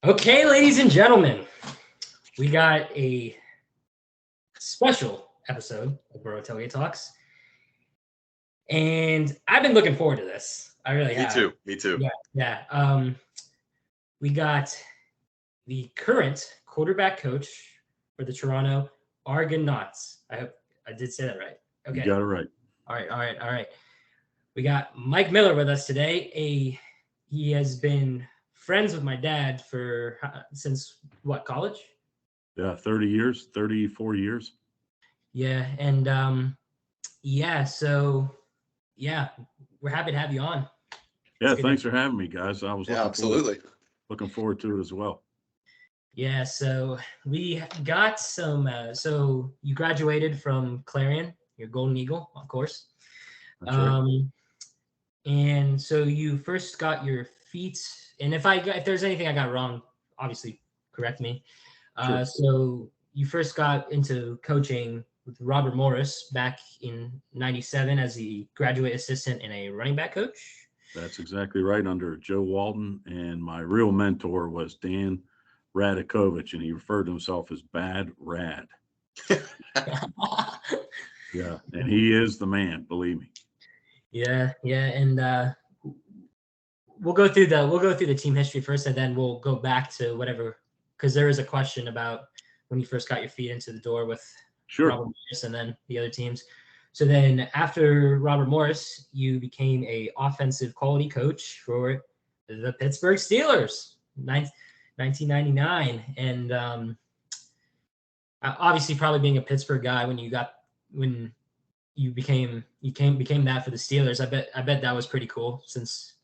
Okay, ladies and gentlemen, we got a special episode of Boro Tailgate Talks, and I've been looking forward to this. I really Me have. too. Me too. Yeah. We got the current quarterback coach for the Toronto Argonauts. I hope I did say that right. You Okay. got it right. All right. We got Mike Miller with us today. He has been friends with my dad for since what, college? Yeah, 30 years, 34 years. Yeah, and so yeah, we're happy to have you on. Yeah, thanks for having me, guys. I was Yeah, absolutely. looking forward to it as well. Yeah, so we got some. So you graduated from Clarion, your Golden Eagle, of course. That's right. And so you first got your feet. And if there's anything I got wrong, obviously correct me. Sure. So you first got into coaching with Robert Morris back in '97 as the graduate assistant and a running back coach. That's exactly right, under Joe Walton. And my real mentor was Dan Radakovich, and he referred to himself as Bad Rad. Yeah, and he is the man, believe me. Yeah, and we'll go through the team history first, and then we'll go back to whatever, because there is a question about when you first got your feet into the door with Robert Morris and then the other teams. So then after Robert Morris, you became a offensive quality coach for the Pittsburgh Steelers, 1999, and obviously probably being a Pittsburgh guy when you became that for the Steelers. I bet that was pretty cool since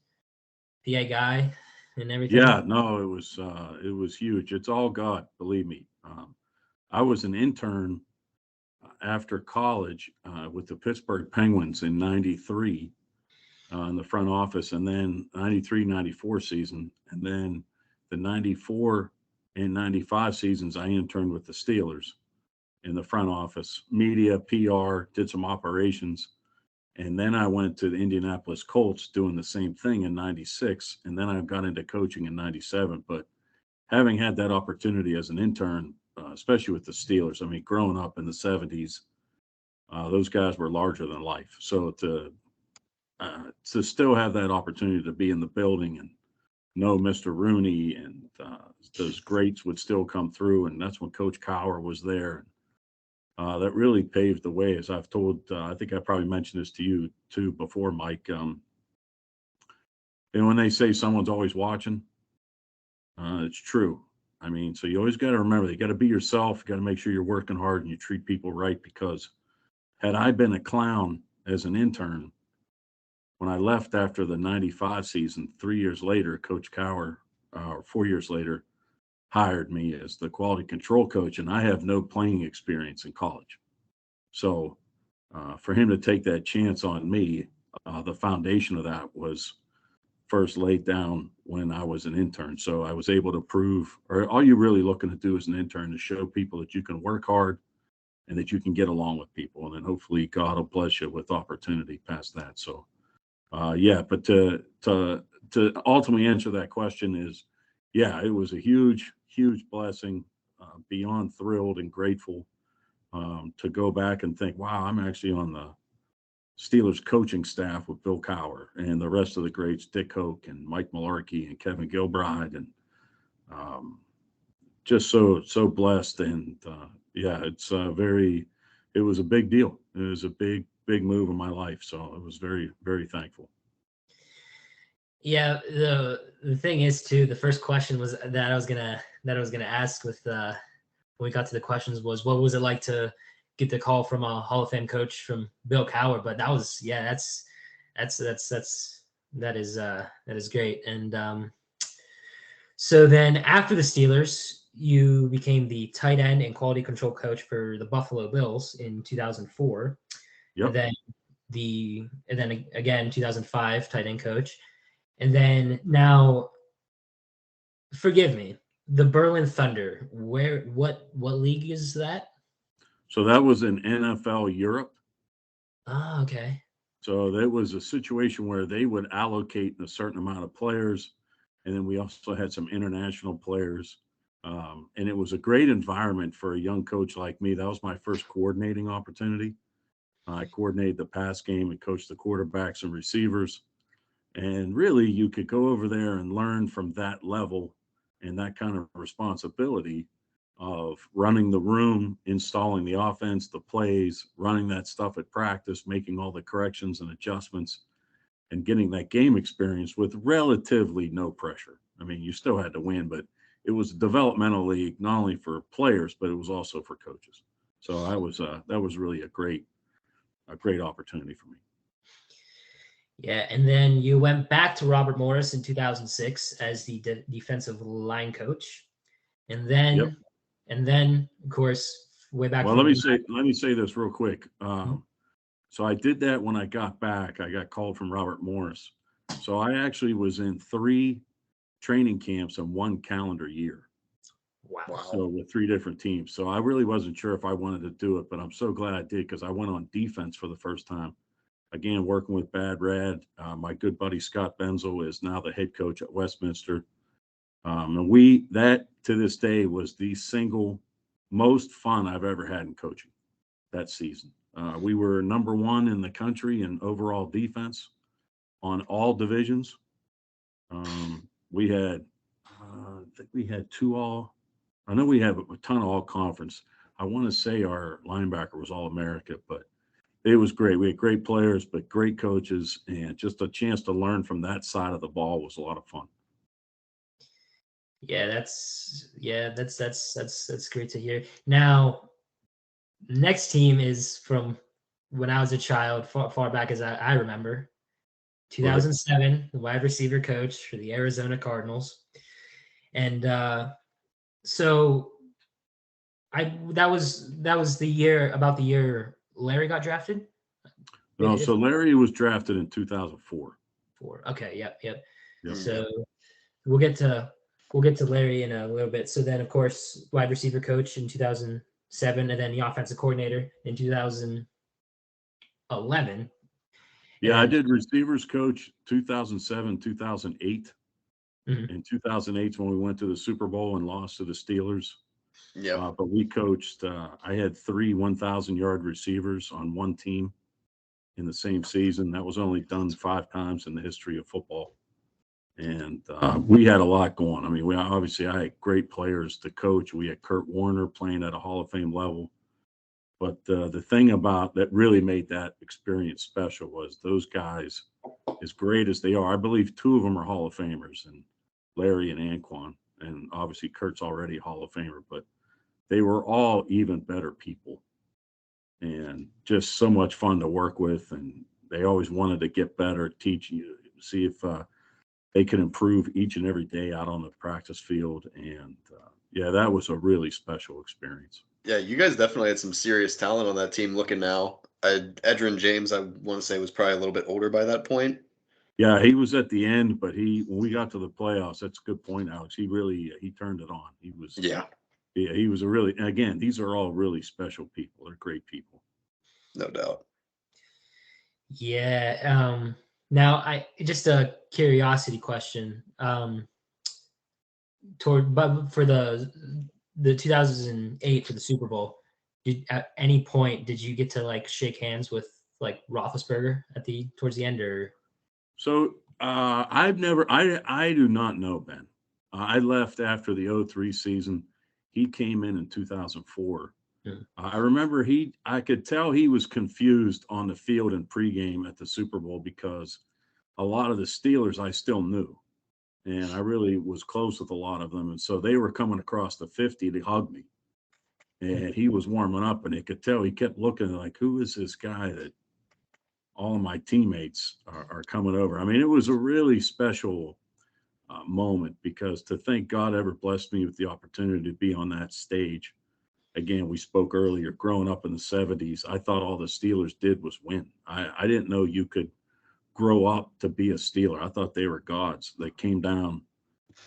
PA guy and everything. Yeah, no, it was huge. It's all God, believe me. I was an intern after college with the Pittsburgh Penguins in '93 in the front office, and then '93-'94 season, and then the '94 and '95 seasons I interned with the Steelers in the front office, media, PR, did some operations. And then I went to the Indianapolis Colts doing the same thing in '96. And then I got into coaching in '97. But having had that opportunity as an intern, especially with the Steelers, I mean, growing up in the '70s, those guys were larger than life. So to still have that opportunity to be in the building and know Mr. Rooney and those greats would still come through. And that's when Coach Cowher was there. That really paved the way, as I've told. I think I probably mentioned this to you too before, Mike. And when they say someone's always watching, it's true. I mean, so you always got to remember, you got to be yourself. You got to make sure you're working hard and you treat people right. Because had I been a clown as an intern, when I left after the '95 season, 3 years later, Coach Cowher, or 4 years later, hired me as the quality control coach, and I have no playing experience in college. So for him to take that chance on me, the foundation of that was first laid down when I was an intern. So I was able to prove, or all you're really looking to do as an intern is show people that you can work hard and that you can get along with people. And then hopefully God will bless you with opportunity past that. So, yeah, but to ultimately answer that question is, yeah, it was a huge, huge blessing, beyond thrilled and grateful to go back and think, wow, I'm actually on the Steelers coaching staff with Bill Cowher and the rest of the greats, Dick Hoke and Mike Mularkey and Kevin Gilbride, and um, just so blessed. And yeah, it was a big deal. It was a big move in my life. So I was very, very thankful. Yeah, the thing is too. The first question was that I was gonna ask with when we got to the questions was, what was it like to get the call from a Hall of Fame coach from Bill Cowher? But that was, yeah, that is great. And so then after the Steelers, you became the tight end and quality control coach for the Buffalo Bills in 2004. Yep. And then again 2005 tight end coach. And then now, forgive me, the Berlin Thunder. What league is that? So that was in NFL Europe. Oh, okay. So that was a situation where they would allocate a certain amount of players, And then we also had some international players. And it was a great environment for a young coach like me. That was my first coordinating opportunity. I coordinated the pass game and coached the quarterbacks and receivers. And really, you could go over there and learn from that level and that kind of responsibility of running the room, installing the offense, the plays, running that stuff at practice, making all the corrections and adjustments, and getting that game experience with relatively no pressure. I mean, you still had to win, but it was a developmental league, not only for players, but it was also for coaches. So that was really a great opportunity for me. Yeah, and then you went back to Robert Morris in 2006 as the defensive line coach, and then Yep. of course way back. Well, from let me say this real quick. So I did that when I got back. I got called from Robert Morris. So I actually was in 3 training camps in 1 calendar year. Wow. So with 3 different teams. So I really wasn't sure if I wanted to do it, but I'm so glad I did because I went on defense for the first time. Again, working with Bad Rad. My good buddy Scott Benzel is now the head coach at Westminster. And that to this day was the single most fun I've ever had in coaching that season. We were number 1 in the country in overall defense on all divisions. We had, I think we had 2 all. I know we have a ton of all conference. I want to say our linebacker was all America, but it was great. We had great players, but great coaches, and just a chance to learn from that side of the ball was a lot of fun. Yeah, that's great to hear. Now, next team is from when I was a child, far back as I remember. 2007, the wide receiver coach for the Arizona Cardinals, and so that was the year Larry got drafted. No, so Larry was drafted in 2004. Okay, yep. Yep. So we'll get to Larry in a little bit. So then, of course, wide receiver coach in 2007, and then the offensive coordinator in 2011. Yeah, I did receivers coach 2007, 2008. Mm-hmm. In 2008 when we went to the Super Bowl and lost to the Steelers. Yeah. But we coached, I had 3 1,000-yard receivers on one team in the same season. That was only done 5 times in the history of football. And we had a lot going. I mean, I had great players to coach. We had Kurt Warner playing at a Hall of Fame level. But the thing about that really made that experience special was those guys, as great as they are, I believe 2 of them are Hall of Famers, and Larry and Anquan, and obviously Kurt's already Hall of Famer, but they were all even better people and just so much fun to work with. And they always wanted to get better, teach you, see if they could improve each and every day out on the practice field. And yeah, that was a really special experience. Yeah, you guys definitely had some serious talent on that team. Looking now, Edgerrin James, I want to say, was probably a little bit older by that point. Yeah, he was at the end, but when we got to the playoffs, that's a good point, Alex. He turned it on. He was he was again, these are all really special people. They're great people. No doubt. Yeah. Now just a curiosity question. But for the 2008 for the Super Bowl, at any point did you get to like shake hands with like Roethlisberger towards the end, or? So I do not know Ben. I left after the 2003 season. He came in 2004. I remember I could tell he was confused on the field in pregame at the Super Bowl because a lot of the Steelers I still knew. And I really was close with a lot of them. And so they were coming across the 50 to hug me. And he was warming up, and they could tell he kept looking like, who is this guy that all of my teammates are coming over? I mean, it was a really special moment because to think God ever blessed me with the opportunity to be on that stage. Again, we spoke earlier, growing up in the 70s, I thought all the Steelers did was win. I didn't know you could grow up to be a Steeler. I thought they were gods. They came down.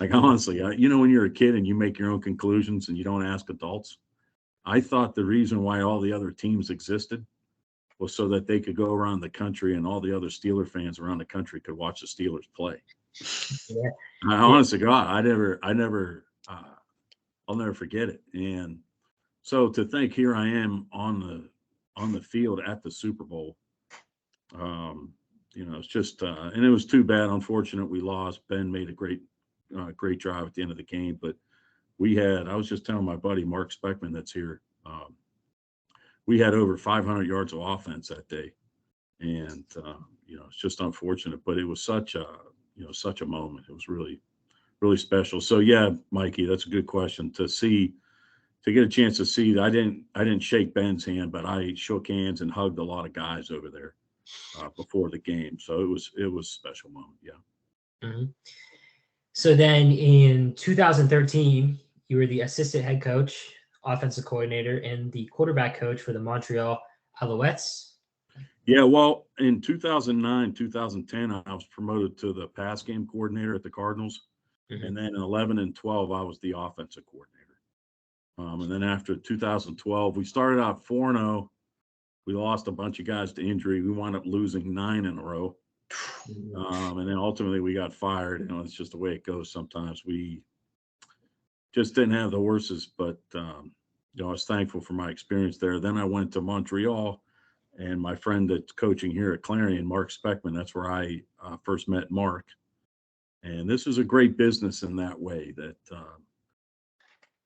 Like, honestly, when you're a kid and you make your own conclusions and you don't ask adults, I thought the reason why all the other teams existed was so that they could go around the country and all the other Steeler fans around the country could watch the Steelers play. Yeah. Honest to God, I'll never forget it. And so to think here I am on the field at the Super Bowl, it's just, and it was too bad. Unfortunate we lost. Ben made a great drive at the end of the game, but I was just telling my buddy Mark Speckman that's here, we had over 500 yards of offense that day, and it's just unfortunate, but it was such a moment. It was really, really special. So yeah, Mikey, that's a good question to get a chance to see. I didn't shake Ben's hand, but I shook hands and hugged a lot of guys over there before the game. So it was a special moment. Yeah. Mm-hmm. So then in 2013, you were the assistant head coach, offensive coordinator, and the quarterback coach for the Montreal Alouettes. Yeah, well, in 2009, 2010, I was promoted to the pass game coordinator at the Cardinals. Mm-hmm. And then in 11 and 12, I was the offensive coordinator. And then after 2012, we started out 4-0. We lost a bunch of guys to injury. We wound up losing 9 in a row. And then ultimately we got fired. It's just the way it goes sometimes. We just didn't have the horses, but I was thankful for my experience there. Then I went to Montreal, and my friend that's coaching here at Clarion, Mark Speckman, that's where I first met Mark. And this is a great business in that way that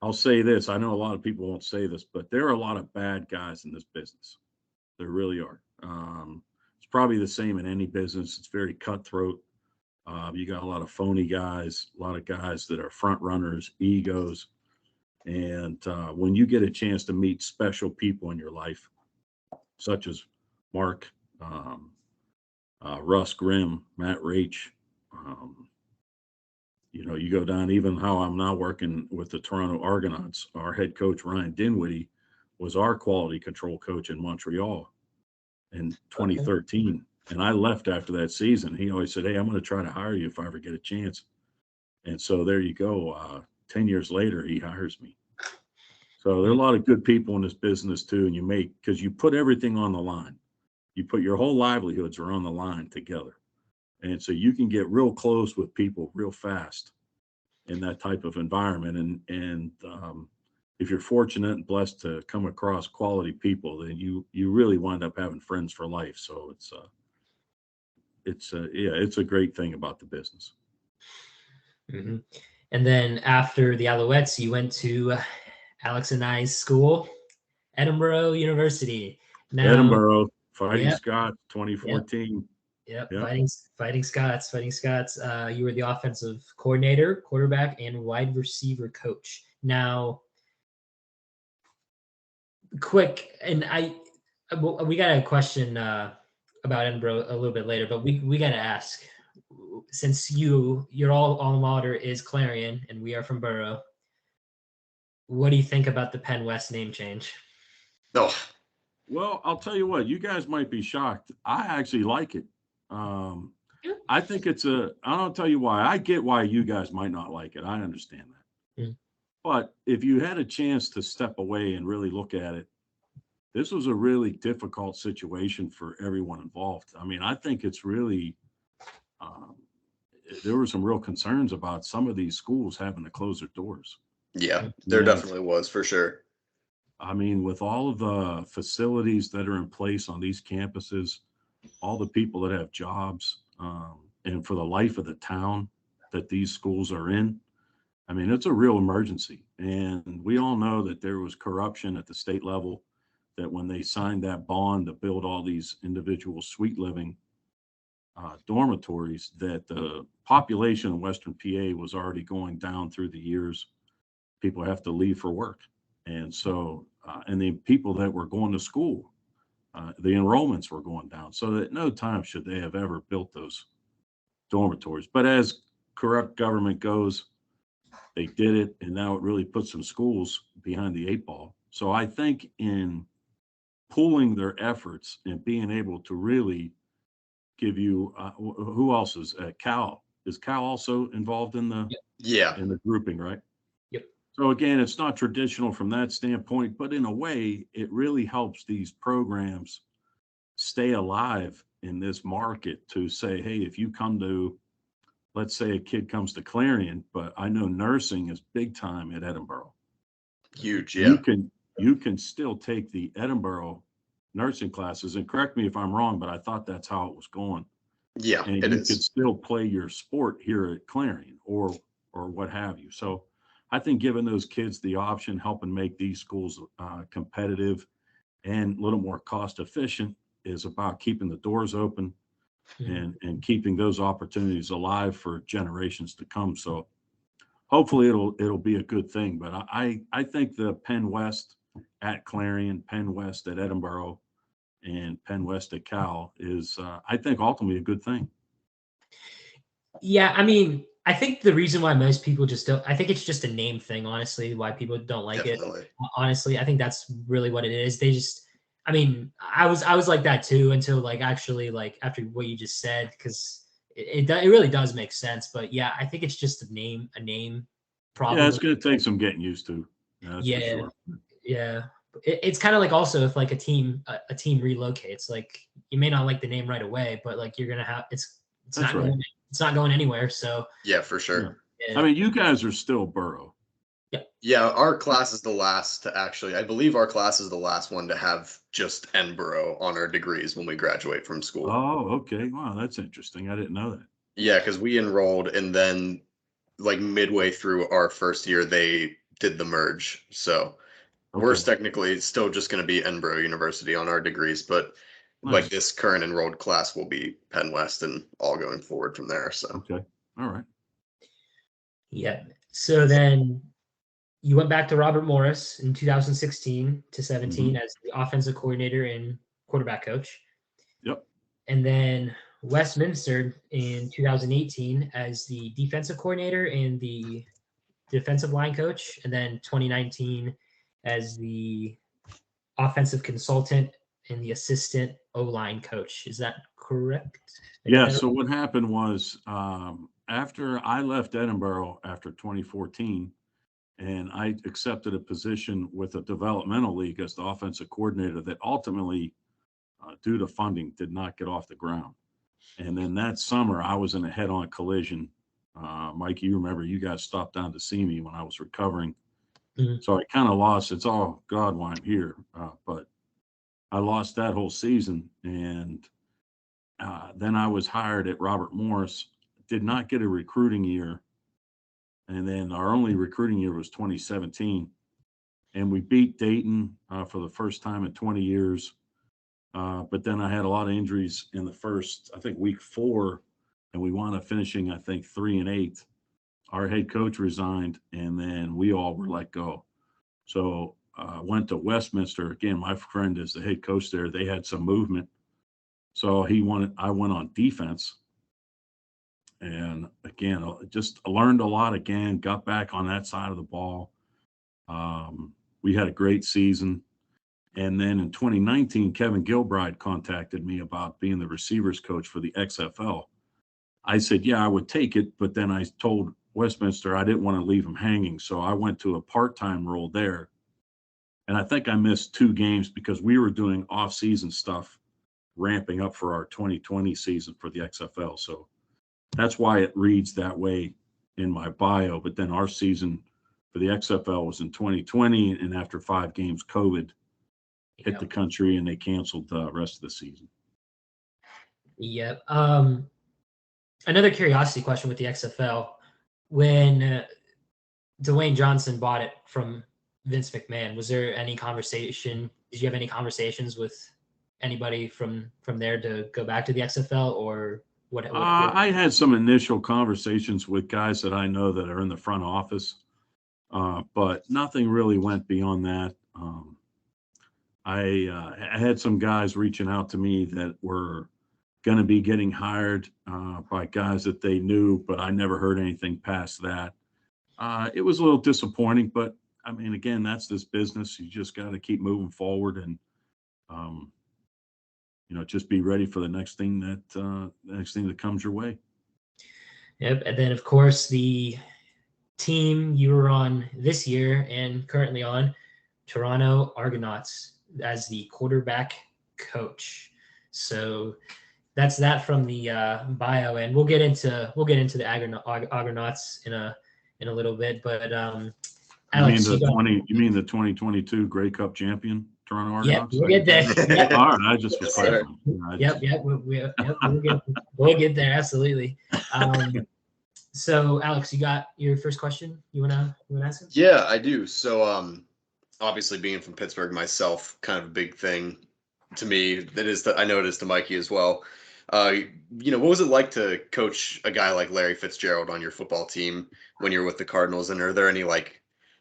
I'll say this. I know a lot of people won't say this, but there are a lot of bad guys in this business. There really are. It's probably the same in any business. It's very cutthroat. You got a lot of phony guys, a lot of guys that are front runners, egos. And when you get a chance to meet special people in your life, such as Mark, Russ Grimm, Matt Rach, you go down, even how I'm now working with the Toronto Argonauts. Our head coach, Ryan Dinwiddie, was our quality control coach in Montreal in 2013. Okay. And I left after that season. He always said, "Hey, I'm going to try to hire you if I ever get a chance." And so there you go. 10 years later, he hires me. So there are a lot of good people in this business too. And because you put everything on the line. You put your whole livelihoods are on the line together. And so you can get real close with people real fast in that type of environment. And if you're fortunate and blessed to come across quality people, then you really wind up having friends for life. So it's a great thing about the business. Mm-hmm. And then after the Alouettes, you went to Alex and I's school, Edinburgh University. Now, Edinburgh, Fighting Scots, 2014. Yep. Fighting Scots. You were the offensive coordinator, quarterback, and wide receiver coach. Now, quick, and we got a question about Edinburgh a little bit later, but we got to ask, since your alma mater is Clarion and we are from Boro, what do you think about the Penn West name change? Oh, well, I'll tell you what, you guys might be shocked. I actually like it. I think I'll tell you why. I get why you guys might not like it. I understand that. Mm. But if you had a chance to step away and really look at it, this was a really difficult situation for everyone involved. I mean, I think it's really, there were some real concerns about some of these schools having to close their doors. Yeah, there definitely was, for sure. I mean, with all of the facilities that are in place on these campuses, all the people that have jobs, and for the life of the town that these schools are in, I mean, it's a real emergency. And we all know that there was corruption at the state level, that when they signed that bond to build all these individual suite living dormitories, that the population in Western PA was already going down through the years. People have to leave for work. And so, and the people that were going to school, the enrollments were going down. So at no time should they have ever built those dormitories. But as corrupt government goes, they did it, and now it really puts some schools behind the 8 ball. So I think in pooling their efforts and being able to really give you, who else is Cal? Is Cal also involved in the in the grouping, right? Yep. So again, it's not traditional from that standpoint, but in a way, it really helps these programs stay alive in this market to say, hey, if you come to let's say a kid comes to Clarion, but I know nursing is big time at Edinboro. Huge, yeah. You can still take the Edinboro nursing classes, and correct me if I'm wrong, but I thought that's how it was going. Yeah, And it you is. could still play your sport here at Clarion or what have you. So I think giving those kids the option, helping make these schools competitive and a little more cost efficient, is about keeping the doors open and keeping those opportunities alive for generations to come. So hopefully it'll be a good thing. But I think the Penn West at Clarion, Penn West at Edinboro, and Penn West at Cal is I think ultimately a good thing. Yeah, I mean, I think the reason why most people just don't, I think it's just a name thing, honestly, why people don't like Definitely. it. Honestly, I think that's really what it is. They just, I mean, I was like that too until like actually like after what you just said, because it really does make sense. But yeah, I think it's just a name problem. Yeah, it's going to take some getting used to. That's for Yeah, sure. yeah. It's kind of like also if like a team relocates, like you may not like the name right away, but like you're gonna have it's That's not right. not going anywhere. So Yeah, for sure. Yeah. I mean, you guys are still Boro. Yeah, our class is the last to actually, I believe our class is the last one to have just Edinboro on our degrees when we graduate from school. Oh, okay. Wow, that's interesting. I didn't know that. Yeah, because we enrolled and then like midway through our first year, they did the merge. So we're Okay. technically still just going to be Edinboro University on our degrees, but like Nice. this current enrolled class will be Penn West and all going forward from there. So Okay. All right. yeah. So then you went back to Robert Morris in 2016 to 17 as the offensive coordinator and quarterback coach. Yep. And then Westminster in 2018 as the defensive coordinator and the defensive line coach. And then 2019 as the offensive consultant and the assistant O-line coach. Is that correct? Yeah. So what happened was after I left Edinboro after 2014, and I accepted a position with a developmental league as the offensive coordinator that ultimately, due to funding, did not get off the ground. And then that summer, I was in a head-on collision. Mike, you remember you guys stopped down to see me when I was recovering. So I kind of lost. It's all God why I'm here. But I lost that whole season. And then I was hired at Robert Morris, did not get a recruiting year. And then our only recruiting year was 2017. And we beat Dayton for the first time in 20 years. But then I had a lot of injuries in the first, I think, week 4, and we wound up finishing, I think, 3-8. Our head coach resigned, and then we all were let go. So went to Westminster. Again, my friend is the head coach there. They had some movement. So I went on defense. And again, just learned a lot again, got back on that side of the ball. We had a great season. And then in 2019, Kevin Gilbride contacted me about being the receivers coach for the XFL. I said, yeah, I would take it. But then I told Westminster I didn't want to leave him hanging. So I went to a part-time role there. And I think I missed 2 games because we were doing off-season stuff, ramping up for our 2020 season for the XFL. So that's why it reads that way in my bio. But then our season for the XFL was in 2020. And after 5 games, COVID hit the country and they canceled the rest of the season. Yep. Another curiosity question with the XFL. When Dwayne Johnson bought it from Vince McMahon, was there any conversation? Did you have any conversations with anybody from there to go back to the XFL, or what? I had some initial conversations with guys that I know that are in the front office, but nothing really went beyond that. I had some guys reaching out to me that were going to be getting hired by guys that they knew, but I never heard anything past that. It was a little disappointing, but I mean, again, that's this business. You just got to keep moving forward and, just be ready for the next thing that comes your way. Yep. And then, of course, the team you were on this year and currently on, Toronto Argonauts, as the quarterback coach. So that's that from the bio, and we'll get into the Argonauts in a little bit. But Alex, you mean the 2022 Grey Cup champion Toronto Yep, Argonauts? we'll get there. Yep. All right, I just was Yes, sir. clarifying. Yep. We'll get there. Absolutely. So, Alex, you got your first question? You wanna ask him? Yeah, I do. So, obviously, being from Pittsburgh myself, kind of a big thing to me. That is, I know it is to Mikey as well. What was it like to coach a guy like Larry Fitzgerald on your football team when you're with the Cardinals? And are there any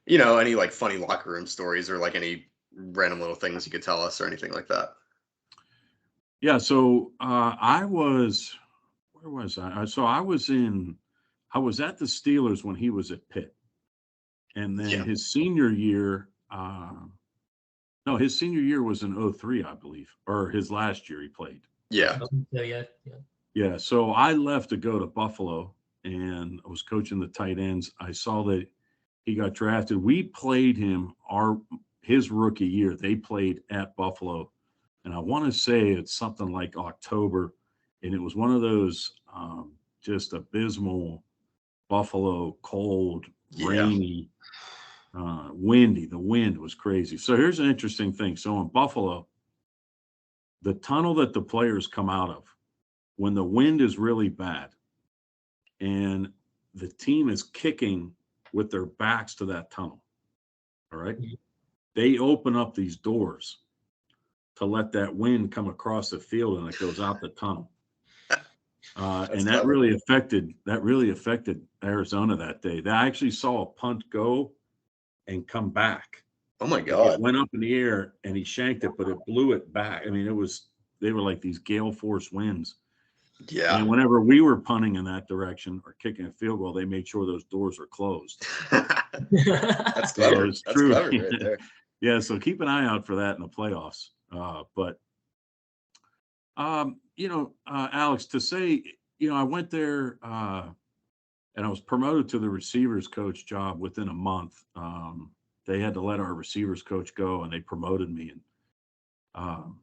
any funny locker room stories or like any random little things you could tell us or anything like that? Yeah. So where was I? So I was at the Steelers when he was at Pitt, and then his senior year. No, his senior year was in 2003, I believe, or his last year he played. Yeah. Yeah. So I left to go to Buffalo, and I was coaching the tight ends. I saw that he got drafted. We played him his rookie year. They played at Buffalo, and I want to say it's something like October, and it was one of those just abysmal Buffalo, cold, rainy, windy. The wind was crazy. So here's an interesting thing. So in Buffalo, the tunnel that the players come out of, when the wind is really bad and the team is kicking with their backs to that tunnel, all right, they open up these doors to let that wind come across the field, and it goes out the tunnel. And that really affected Arizona that day. They actually saw a punt go and come back. Oh my God. It went up in the air and he shanked it, but it blew it back. I mean, they were like these gale force winds. Yeah. And whenever we were punting in that direction or kicking a field goal, they made sure those doors were closed. That's clever. That's true. Clever right there. Yeah, so keep an eye out for that in the playoffs. Alex, to say, I went there and I was promoted to the receivers coach job within a month. They had to let our receivers coach go, and they promoted me. And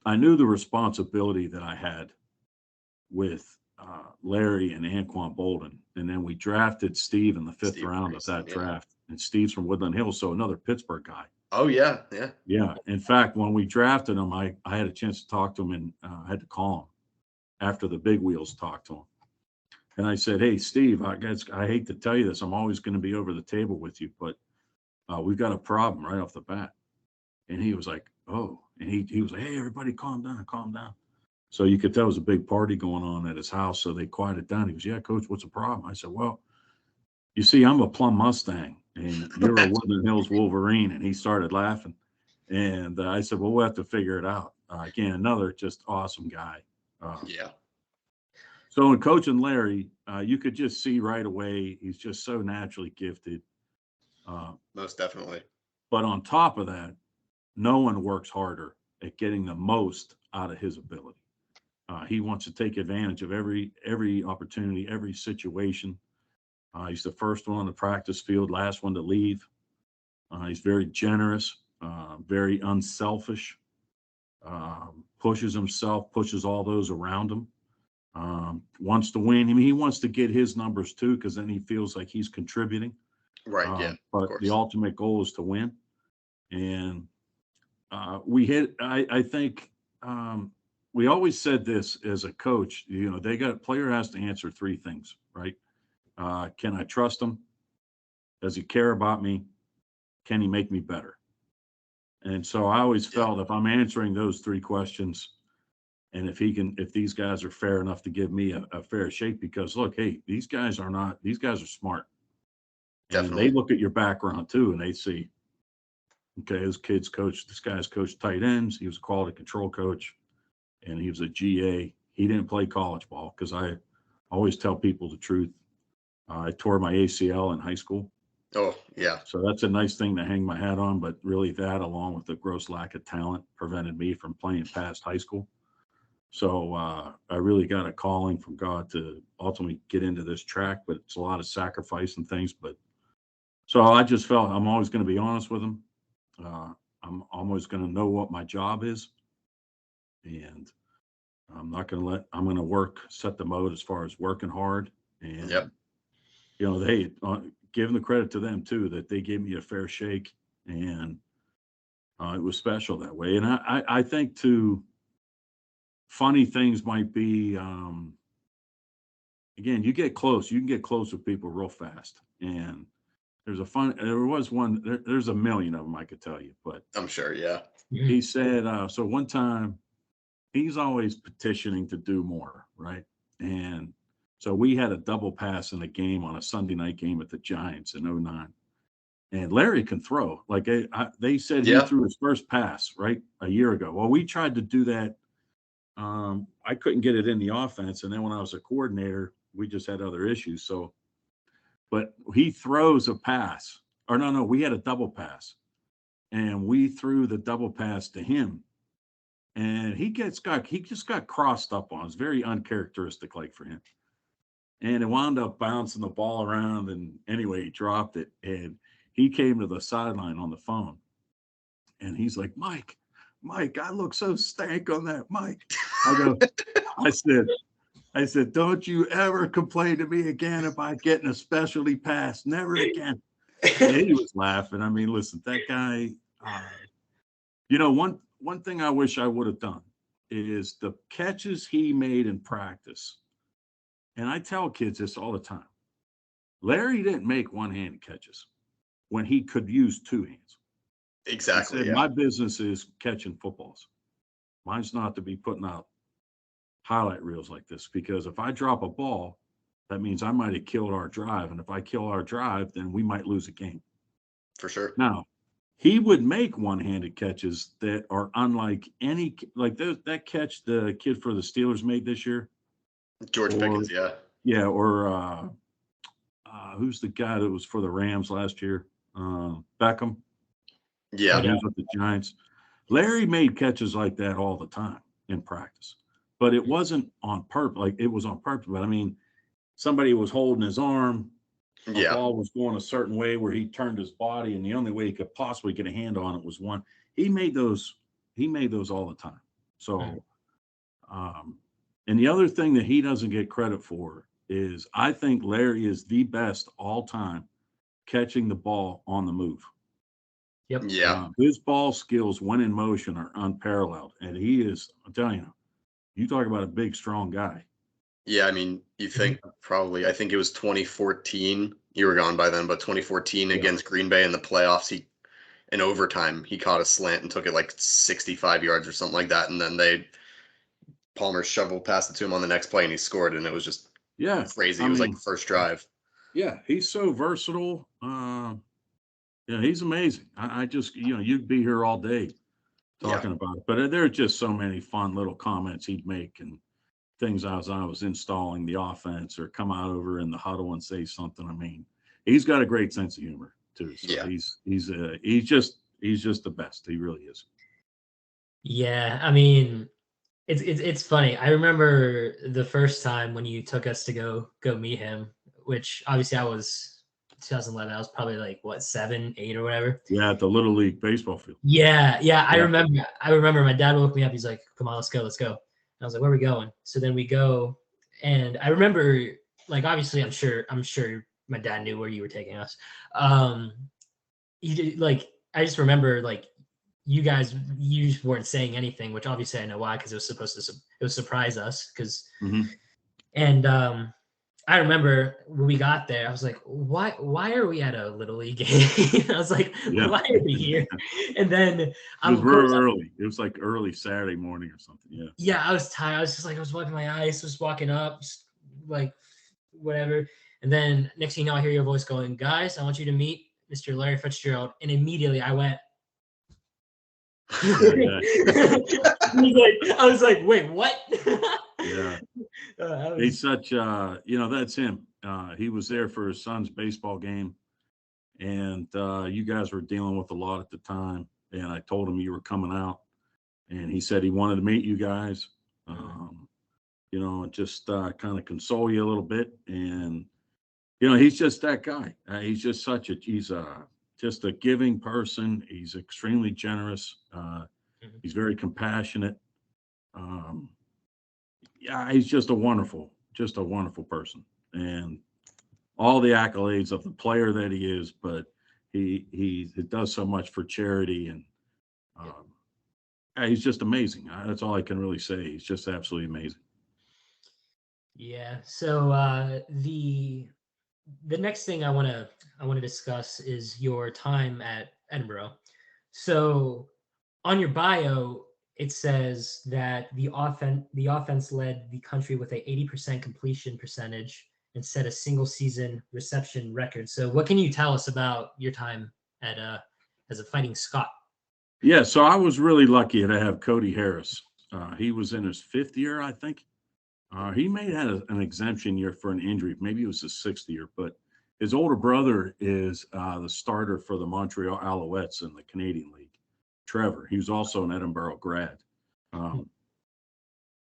I knew the responsibility that I had with Larry and Anquan Bolden. And then we drafted Steve in the fifth round of that draft. And Steve's from Woodland Hills, so another Pittsburgh guy. Oh, yeah. Yeah. In fact, when we drafted him, I had a chance to talk to him, and I had to call him after the big wheels talked to him. And I said, "Hey, Steve, I hate to tell you this. I'm always going to be over the table with you, but we've got a problem right off the bat." And he was like, "Oh," and he was like, "Hey, everybody, calm down, calm down." So you could tell there was a big party going on at his house. So they quieted down. He goes, "Yeah, Coach, what's the problem?" I said, "Well, you see, I'm a Plum Mustang, and you're a Woodland Hills Wolverine." And he started laughing. And I said, "Well, we'll have to figure it out." Again, another just awesome guy. Yeah. So in coaching Larry, you could just see right away he's just so naturally gifted. Most definitely. But on top of that, no one works harder at getting the most out of his ability. He wants to take advantage of every opportunity, every situation. He's the first one on the practice field, last one to leave. He's very generous, very unselfish, pushes himself, pushes all those around him. Wants to win. I mean, he wants to get his numbers too, because then he feels like he's contributing. Right. Yeah. But the ultimate goal is to win. And I think we always said this as a coach, player has to answer three things, right? Can I trust him? Does he care about me? Can he make me better? And so I always felt if I'm answering those three questions, and if these guys are fair enough to give me a fair shake, because look, hey, these guys are smart. Definitely. And they look at your background too, and they see, okay, this guy's coached tight ends. He was a quality control coach, and he was a GA. He didn't play college ball, because I always tell people the truth. I tore my ACL in high school. Oh, yeah. So that's a nice thing to hang my hat on, but really that, along with the gross lack of talent, prevented me from playing past high school. So I really got a calling from God to ultimately get into this track, but it's a lot of sacrifice and things. But so I just felt I'm always going to be honest with him. I'm always going to know what my job is. And I'm going to set the mode as far as working hard. And, Yep. They give them the credit to them too, that they gave me a fair shake, and it was special that way. And I think too, funny things might be, again, you can get close with people real fast. And there's a million of them I could tell you, but I'm sure. Yeah. he said, so one time he's always petitioning to do more, right? And so we had a double pass in a game on a Sunday night game at the Giants in 09. And Larry can throw. Like they said, he threw his first pass, right, a year ago. Well, we tried to do that. I couldn't get it in the offense. And then when I was a coordinator, we just had other issues. So, but he throws a pass. Or no, we had a double pass. And we threw the double pass to him. And he just got crossed up on. It's very uncharacteristic like for him. And it wound up bouncing the ball around. And anyway, he dropped it. And he came to the sideline on the phone. And he's like, Mike, I look so stank on that, Mike. I said, don't you ever complain to me again about getting a specialty pass. Never again. And he was laughing. I mean, listen, that guy, one thing I wish I would have done is the catches he made in practice. And I tell kids this all the time. Larry didn't make one-handed catches when he could use two hands. Exactly. He said, my business is catching footballs. Mine's not to be putting out highlight reels like this, because if I drop a ball, that means I might have killed our drive. And if I kill our drive, then we might lose a game. For sure. Now, he would make one-handed catches that are unlike any, like that catch the kid for the Steelers made this year. George Pickens, yeah. Yeah, or who's the guy that was for the Rams last year? Beckham. Yeah. He was with the Giants. Larry made catches like that all the time in practice. But it wasn't on purpose. Like, it was on purpose. But, I mean, somebody was holding his arm. The ball was going a certain way where he turned his body, and the only way he could possibly get a hand on it was one. He made those all the time. So, and the other thing that he doesn't get credit for is I think Larry is the best all time catching the ball on the move. Yep. Yeah. His ball skills when in motion are unparalleled. And he is, I'm telling you talk about a big, strong guy. Yeah, I mean, you think I think it was 2014. You were gone by then, but 2014 against Green Bay in the playoffs, in overtime, he caught a slant and took it like 65 yards or something like that. And then Palmer shoveled past it to him on the next play and he scored. And it was just crazy. It was like the first drive. Yeah, he's so versatile. He's amazing. I just, you'd be here all day talking about it. But there are just so many fun little comments he'd make and things as I was installing the offense, or come out over in the huddle and say something. I mean, he's got a great sense of humor too. So he's just the best. He really is. Yeah, I mean, it's funny. I remember the first time when you took us to go meet him, which obviously I was 2011. I was probably like 7, 8 or whatever. Yeah, at the Little League baseball field. Yeah. I remember my dad woke me up. He's like, "Come on, let's go." And I was like, "Where are we going?" So then we go, and I remember, like, obviously, I'm sure my dad knew where you were taking us. He did, like, I just remember, like, you just weren't saying anything, which obviously I know why, because it was supposed to surprise us, because and I remember when we got there, I was like, why are we at a Little League game? I was like, why are we here? And then it was real early. It was like early Saturday morning or something. Yeah. Yeah, I was tired. I was just like, I was wiping my eyes, just walking up, just like whatever. And then next thing you know, I hear your voice going, "Guys, I want you to meet Mr. Larry Fitzgerlad." And immediately I went. I was like, "Wait, what?" Yeah. He's such, that's him. He was there for his son's baseball game, and you guys were dealing with a lot at the time. And I told him you were coming out, and he said he wanted to meet you guys, just kind of console you a little bit. And, he's just that guy. He's just just a giving person. He's extremely generous. He's very compassionate. yeah, he's just a wonderful person, and all the accolades of the player that he is, but he does so much for charity, and um, yeah, he's just amazing. That's all I can really say. He's just absolutely amazing. Yeah. So the next thing I want to discuss is your time at Edinburgh. So on your bio, it says that the offense led the country with a 80% completion percentage and set a single season reception record. So what can you tell us about your time at as a Fighting Scot? Yeah, so I was really lucky to have Cody Harris. He was in his 5th year, I think. He may have had an exemption year for an injury. Maybe it was his 6th year, but his older brother is the starter for the Montreal Alouettes in the Canadian League, Trevor. He was also an Edinburgh grad.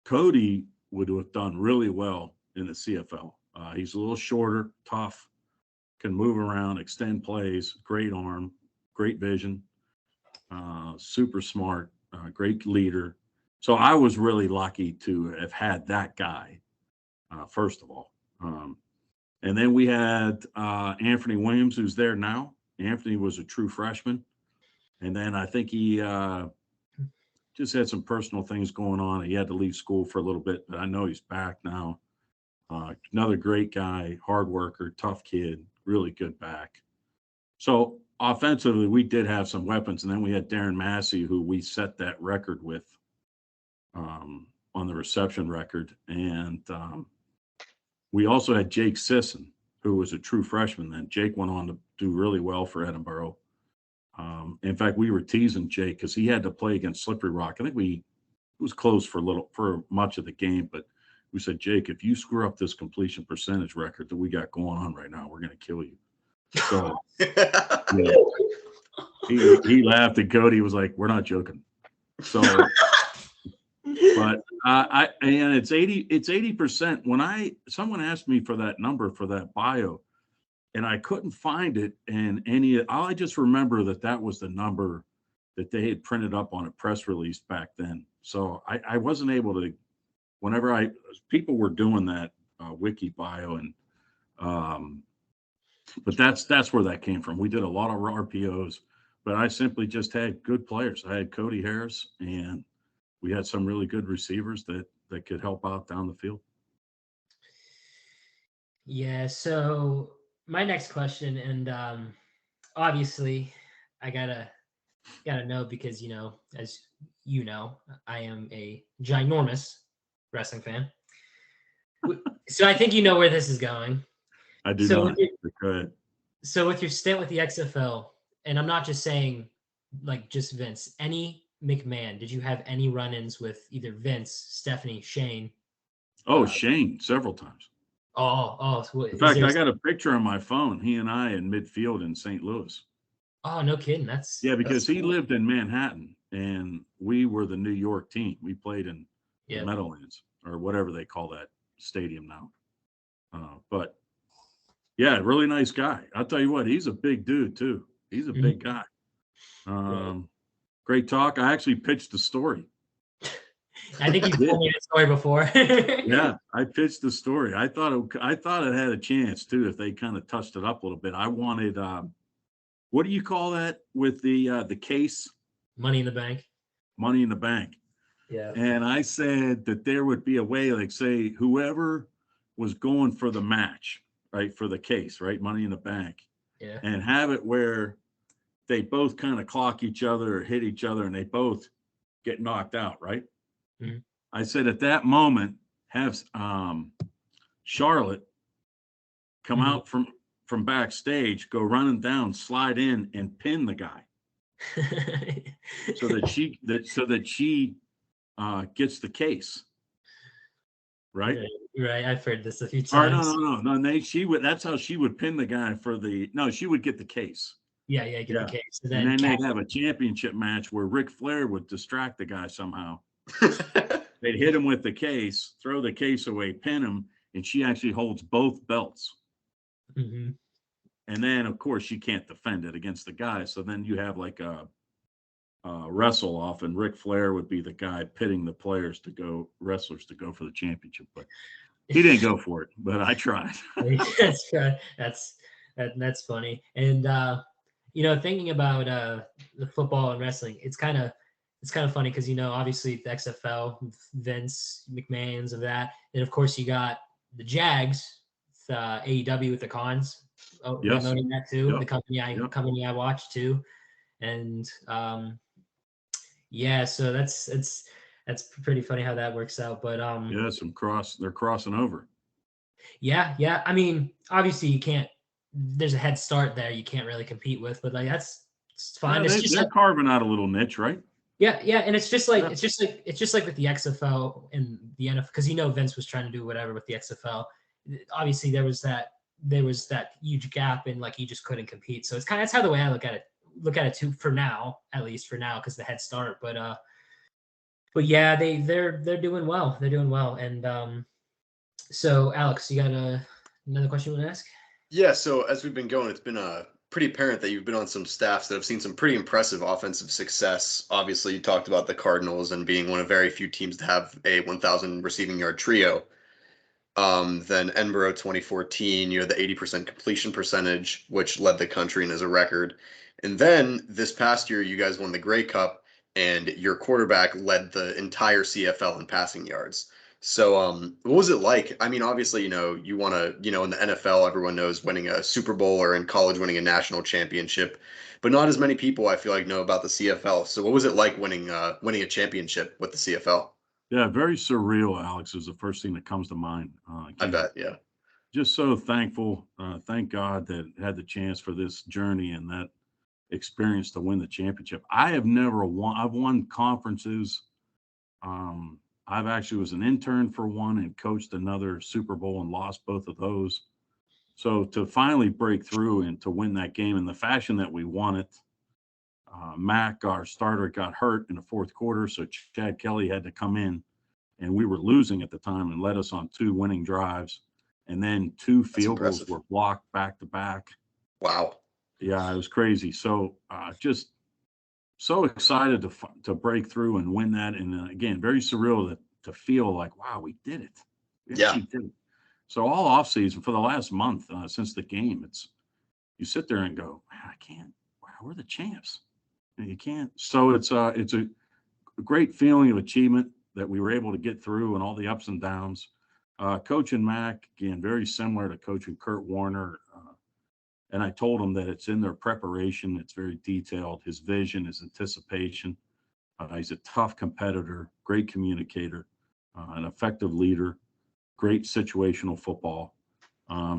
Cody would have done really well in the CFL. He's a little shorter, tough, can move around, extend plays, great arm, great vision, super smart, great leader. So I was really lucky to have had that guy, first of all. And then we had Anthony Williams, who's there now. Anthony was a true freshman. And then I think he just had some personal things going on. He had to leave school for a little bit, but I know he's back now. Another great guy, hard worker, tough kid, really good back. So offensively, we did have some weapons. And then we had Darren Massey, who we set that record with on the reception record. And we also had Jake Sisson, who was a true freshman then. Jake went on to do really well for Edinburgh. In fact, we were teasing Jake because he had to play against Slippery Rock. I think it was close for much of the game, but we said, Jake, if you screw up this completion percentage record that we got going on right now, we're going to kill you. So yeah, he laughed, and Cody was like, we're not joking. So, but and it's 80%. When someone asked me for that number for that bio, and I couldn't find it in I just remember that was the number that they had printed up on a press release back then. So I wasn't able to, whenever people were doing that wiki bio, and but that's where that came from. We did a lot of RPOs, but I simply just had good players. I had Cody Harris, and we had some really good receivers that could help out down the field. Yeah. So my next question, and obviously I gotta know because as you know, I am a ginormous wrestling fan. So I think you know where this is going. I do not. Go ahead. So with your stint with the XFL, and I'm not just saying like just Vince, any McMahon, did you have any run-ins with either Vince, Stephanie, Shane? Oh, Shane, several times. So in fact, I got a picture on my phone. He and I in midfield in St. Louis. Oh, no kidding. Because he lived in Manhattan, and we were the New York team. We played in the Meadowlands, or whatever they call that stadium now. But yeah, really nice guy. I'll tell you what, he's a big dude too. He's a big guy. Great talk. I actually pitched the story. I think you told me the story before. Yeah, I pitched the story. I thought it had a chance too if they kind of touched it up a little bit. I wanted what do you call that with the case? Money in the Bank. Money in the Bank. Yeah. And I said that there would be a way, like say whoever was going for the match, right, for the case, right, Money in the Bank. Yeah. And have it where they both kind of clock each other or hit each other, and they both get knocked out, right? Mm-hmm. I said at that moment, have Charlotte come out from backstage, go running down, slide in, and pin the guy, so that she gets the case, right? Right. I've heard this a few times. No. That's how she would pin the guy she would get the case. Yeah, get the case. And then they'd have a championship match where Ric Flair would distract the guy somehow. They'd hit him with the case, throw the case away, pin him, and she actually holds both belts. Mm-hmm. And then, of course, she can't defend it against the guy. So then you have like a wrestle often. Ric Flair would be the guy pitting the wrestlers to go for the championship, but he didn't go for it. But I tried. That's right. That's funny. And thinking about the football and wrestling, it's kind of funny because obviously the XFL, Vince McMahon's of that, and of course you got the Jags, AEW with the Cons, promoting that too. Yep. The company I watch too, and so that's pretty funny how that works out. But they're crossing over. Yeah. I mean, obviously you can't. There's a head start there you can't really compete with, but like it's fine. Yeah, they're carving out a little niche, right? Yeah, and it's just like with the XFL and the NFL, because Vince was trying to do whatever with the XFL. Obviously, there was that huge gap, and like you just couldn't compete. So that's how the way I look at it too, for now, because the head start. But yeah, they're doing well. They're doing well, and so Alex, you got another question you want to ask? Yeah. So as we've been going, it's been pretty apparent that you've been on some staffs that have seen some pretty impressive offensive success. Obviously, you talked about the Cardinals and being one of very few teams to have a 1,000 receiving yard trio. Then Edinburgh 2014, you had the 80% completion percentage, which led the country and is a record. And then this past year, you guys won the Grey Cup, and your quarterback led the entire CFL in passing yards. So, what was it like? I mean, obviously, you want to, in the NFL, everyone knows winning a Super Bowl, or in college winning a national championship, but not as many people, I feel like, know about the CFL. So, what was it like winning a championship with the CFL? Yeah, very surreal, Alex, is the first thing that comes to mind. I bet, yeah. Just so thankful. Thank God that had the chance for this journey and that experience to win the championship. I have never won. I've won conferences. I've actually was an intern for one and coached another Super Bowl and lost both of those. So to finally break through and to win that game in the fashion that we won it, Mac, our starter, got hurt in the fourth quarter, so Chad Kelly had to come in, and we were losing at the time and led us on 2 winning drives, and then 2 field goals were blocked back to back. Wow. Yeah, it was crazy. So just so excited to break through and win that, and again, very surreal to feel like, wow, we did it. We actually did it. So all off season for the last month since the game, you sit there and go, man, I can't. Wow, we're the champs. And you can't. So it's a great feeling of achievement that we were able to get through and all the ups and downs. Coaching Mac, again, very similar to coaching Kurt Warner. And I told him that it's in their preparation. It's very detailed. His vision, his anticipation. He's a tough competitor, great communicator, an effective leader, great situational football.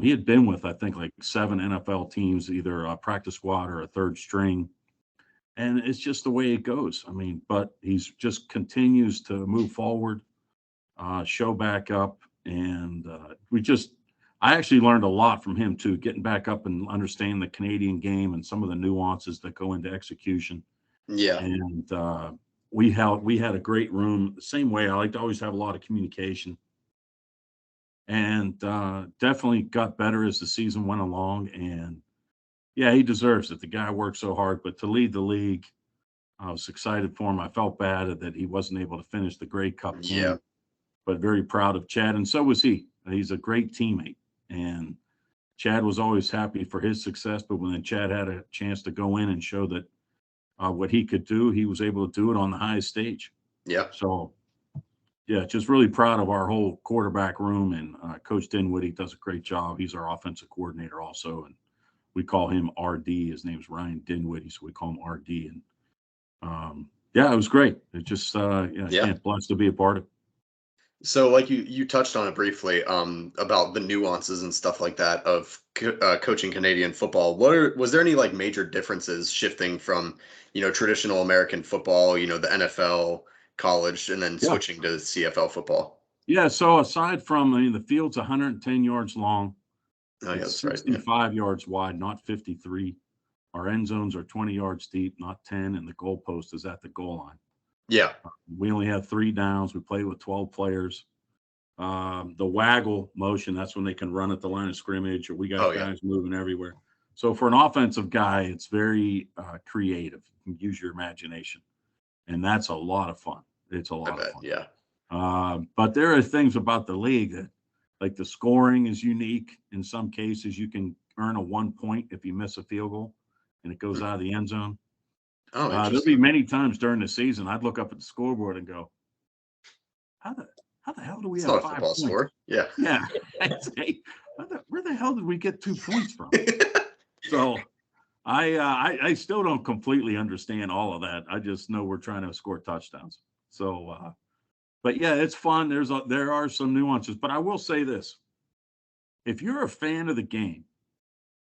He had been with, I think, like 7 NFL teams, either a practice squad or a third string. And it's just the way it goes. I mean, but he's just continues to move forward, show back up. And I actually learned a lot from him too, getting back up and understanding the Canadian game and some of the nuances that go into execution. Yeah. And we had a great room. The same way, I like to always have a lot of communication. And definitely got better as the season went along. And yeah, he deserves it. The guy worked so hard, but to lead the league, I was excited for him. I felt bad that he wasn't able to finish the Grey Cup game, but very proud of Chad. And so was he. He's a great teammate. And Chad was always happy for his success, but when Chad had a chance to go in and show that what he could do, he was able to do it on the highest stage. Yeah. So, yeah, just really proud of our whole quarterback room. And Coach Dinwiddie does a great job. He's our offensive coordinator also. And we call him RD. His name's Ryan Dinwiddie, so we call him RD. And yeah, it was great. It just blessed to be a part of it. So, like you touched on it briefly, about the nuances and stuff like that of coaching Canadian football. Was there any like major differences shifting from traditional American football, the NFL, college, and then switching to CFL football? Yeah. So aside from the field's 110 yards long. Oh, yeah, that's 65 yards wide, not 53. Our end zones are 20 yards deep, not 10, and the goalpost is at the goal line. Yeah. We only have 3 downs. We play with 12 players. The waggle motion, that's when they can run at the line of scrimmage, or we got guys moving everywhere. So for an offensive guy, it's very creative. You can use your imagination. and that's a lot of fun. It's a lot I bet. of fun. Yeah. But there are things about the league that, like the scoring is unique. In some cases, you can earn a 1 point if you miss a field goal and it goes out of the end zone. Oh, There'll be interesting. many times during the season I'd look up at the scoreboard and go, how the hell do we It's have not a 5 football points? score. Yeah. Yeah. I'd say, where the hell did we get 2 points from? So I still don't completely understand all of that. I just know we're trying to score touchdowns. So, but yeah, it's fun. There are some nuances, but I will say this: if you're a fan of the game,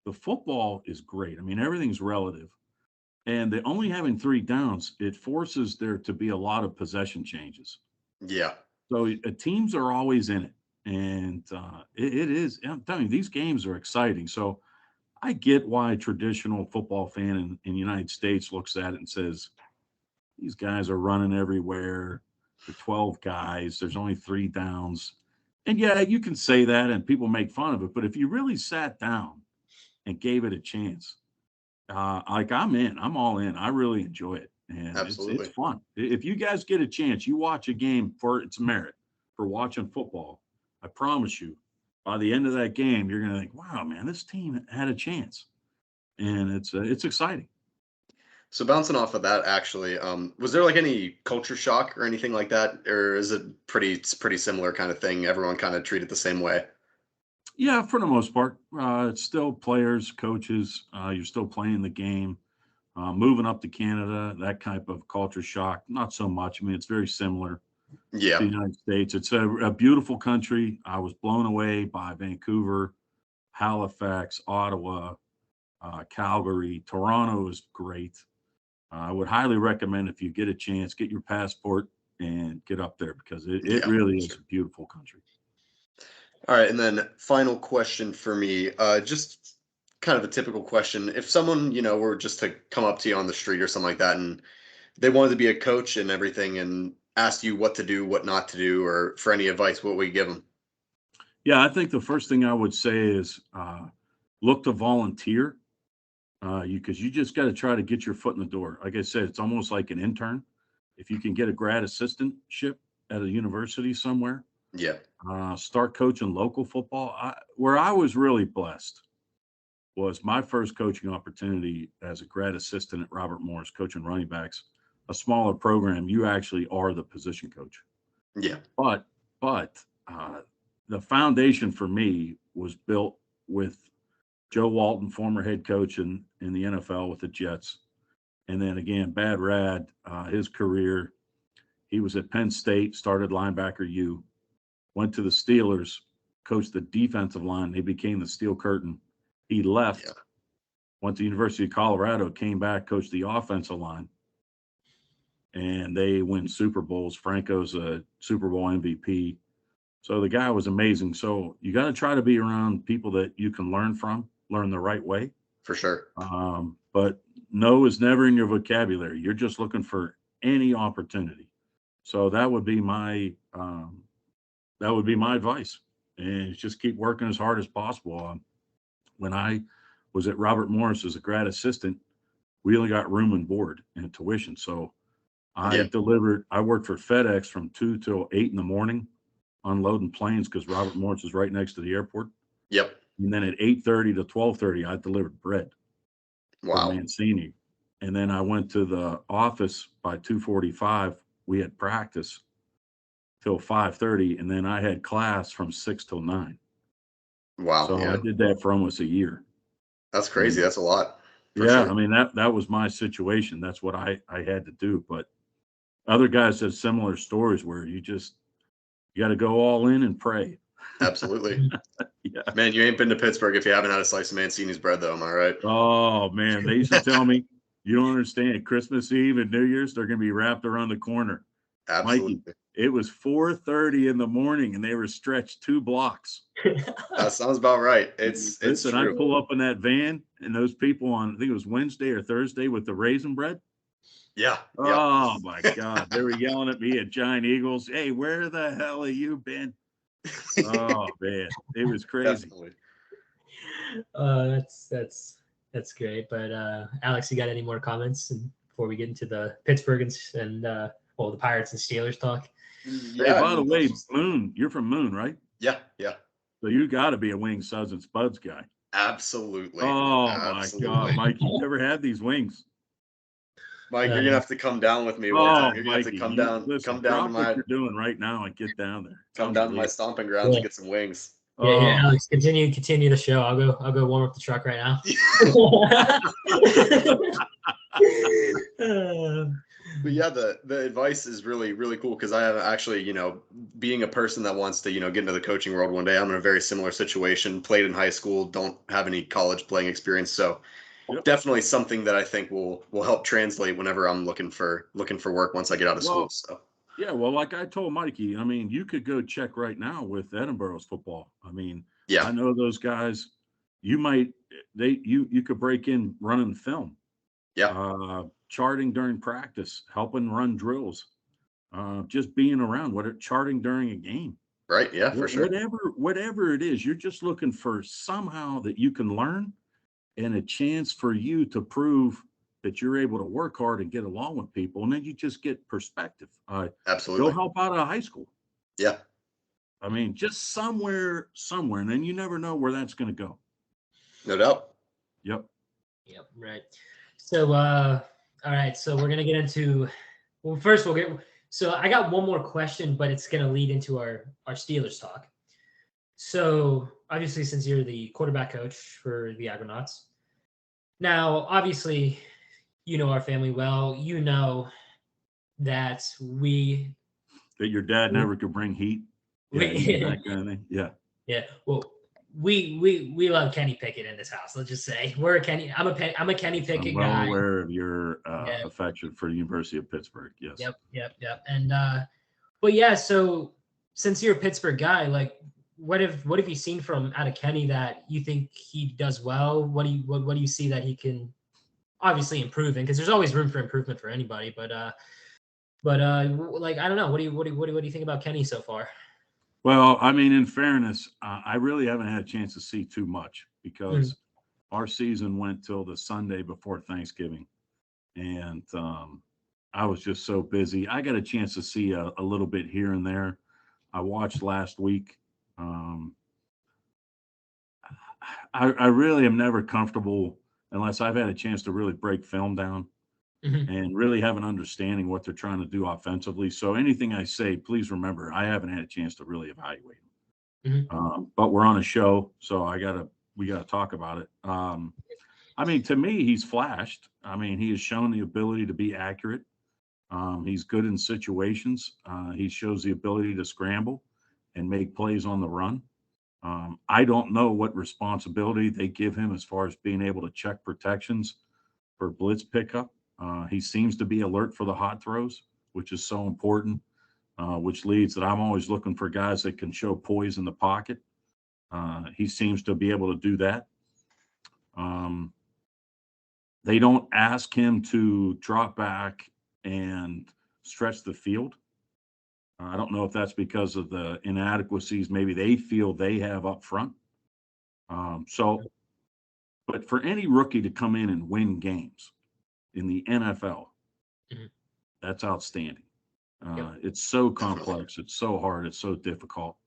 the football is great. I mean, everything's relative, and the only having 3 downs, it forces there to be a lot of possession changes. Yeah. So teams are always in it, and it is. I'm telling you, these games are exciting. So I get why a traditional football fan in the United States looks at it and says, these guys are running everywhere. The 12 guys, there's only 3 downs. And yeah, you can say that and people make fun of it. But if you really sat down and gave it a chance, like I'm all in. I really enjoy it. And it's Absolutely. fun. If you guys get a chance, you watch a game for its merit for watching football. I promise you, by the end of that game, you're going to think, wow, man, this team had a chance. And it's exciting. So bouncing off of that, actually, was there like any culture shock or anything like that, or is it pretty similar kind of thing? Everyone kind of treated the same way. Yeah, for the most part, it's still players, coaches. You're still playing the game. Moving up to Canada, that type of culture shock, not so much. I mean, it's very similar to the Yeah. United States. It's a beautiful country. I was blown away by Vancouver, Halifax, Ottawa, Calgary. Toronto is great. I would highly recommend if you get a chance, get your passport and get up there because it Yeah. really is Sure. a beautiful country. All right, and then final question for me, just kind of a typical question. If someone, were just to come up to you on the street or something like that, and they wanted to be a coach and everything, and asked you what to do, what not to do, or for any advice, what would you give them? Yeah, I think the first thing I would say is look to volunteer because you just got to try to get your foot in the door. Like I said, it's almost like an intern. If you can get a grad assistantship at a university somewhere, Yeah. start coaching local football. Where I was really blessed was my first coaching opportunity as a grad assistant at Robert Morris, coaching running backs, a smaller program. You actually are the position coach. Yeah. But the foundation for me was built with Joe Walton, former head coach in the NFL with the Jets. And then again, Bad Rad, his career, he was at Penn State, started linebacker U, went to the Steelers, coached the defensive line. They became the Steel Curtain. He left, Yeah. went to University of Colorado, came back, coached the offensive line, and they win Super Bowls. Franco's a Super Bowl MVP. So the guy was amazing. So you got to try to be around people that you can learn from, learn the right way. For sure. But no is never in your vocabulary. You're just looking for any opportunity. So that would be my advice. And just keep working as hard as possible. When I was at Robert Morris as a grad assistant, we only got room and board and tuition. So I Yeah. worked for FedEx from 2 till 8 in the morning, unloading planes because Robert Morris is right next to the airport. Yep. And then at 8:30 to 12:30, I delivered bread for Wow. Mancini. And then I went to the office by 2:45. We had practice till 5:30, and then I had class from 6 till 9. Wow. So I Yeah. did that for almost a year. That's crazy. And That's a lot. For yeah, I sure. mean that was my situation. That's what I had to do. But other guys have similar stories where you got to go all in and pray. Absolutely. Yeah. Man, you ain't been to Pittsburgh if you haven't had a slice of Mancini's bread, though. Am I right? Oh man, they used to tell me, you don't understand. Christmas Eve and New Year's, they're gonna be wrapped around the corner. Mikey, Absolutely. it was 4:30 in the morning and they were stretched 2 blocks. That sounds about right. It's Listen, I true. pull up in that van and those people on, I think it was Wednesday or Thursday with the raisin bread. Yeah. Yep. Oh my God. They were yelling at me at Giant Eagles. Hey, where the hell have you been? Oh man, it was crazy. Definitely. That's great. But Alex, you got any more comments before we get into the Pittsburgh and the Pirates and Steelers talk. Hey, by the way, Moon, you're from Moon, right? Yeah. So you got to be a Wings, Suds, and Spuds guy. Absolutely. Oh, Absolutely. my God, Mike, you never had these wings. Mike, you're gonna have to come down with me. Oh, you're gonna have to come down. Listen, come down to my. What you're doing right now and get down there. Come down to my stomping grounds and get some wings. Yeah, Alex, continue the show. I'll go warm up the truck right now. But yeah, the advice is really, really cool because I have actually, being a person that wants to, get into the coaching world one day, I'm in a very similar situation. Played in high school, don't have any college playing experience, so definitely something that I think will help translate whenever I'm looking for work once I get out of school. So yeah, well, like I told Mikey, I mean, you could go check right now with Edinburgh's football. I mean, I know those guys. You could break in running film. Yeah. Charting during practice, helping run drills, just being around, charting during a game. Right. Yeah, for sure. Whatever it is, you're just looking for somehow that you can learn and a chance for you to prove that you're able to work hard and get along with people. And then you just get perspective. Absolutely. Go help out of high school. Yeah. I mean, just somewhere. And then you never know where that's going to go. No doubt. Yep. Right. So, all right. So we're going to get into, first so I got one more question, but it's going to lead into our Steelers talk. So obviously, since you're the quarterback coach for the Argonauts, now, obviously, you know our family well. You know that that your dad never could bring heat. That kind of thing. Yeah. Yeah. Well, we love Kenny Pickett in this house. Let's just say I'm a Kenny Pickett guy. I'm well aware of your affection for the University of Pittsburgh. Yes. Yep. And but yeah, so since you're a Pittsburgh guy, like what have you seen from out of Kenny that you think he does well? What do you see that he can obviously improve in? Because there's always room for improvement for anybody, but like I don't know. What do you think about Kenny so far? Well, I mean, in fairness, I really haven't had a chance to see too much because our season went till the Sunday before Thanksgiving, and I was just so busy. I got a chance to see a little bit here and there. I watched last week. I really am never comfortable unless I've had a chance to really break film down and really have an understanding what they're trying to do offensively. So anything I say, please remember, I haven't had a chance to really evaluate them. But we're on a show, so we gotta talk about it. I mean, to me, he's flashed. I mean, he has shown the ability to be accurate. He's good in situations. He shows the ability to scramble and make plays on the run. I don't know what responsibility they give him as far as being able to check protections for blitz pickup. He seems to be alert for the hot throws, which is so important, which leads that I'm always looking for guys that can show poise in the pocket. He seems to be able to do that. They don't ask him to drop back and stretch the field. I don't know if that's because of the inadequacies maybe they feel they have up front. But for any rookie to come in and win games in the NFL, that's outstanding. It's so complex. It's so hard. It's so difficult.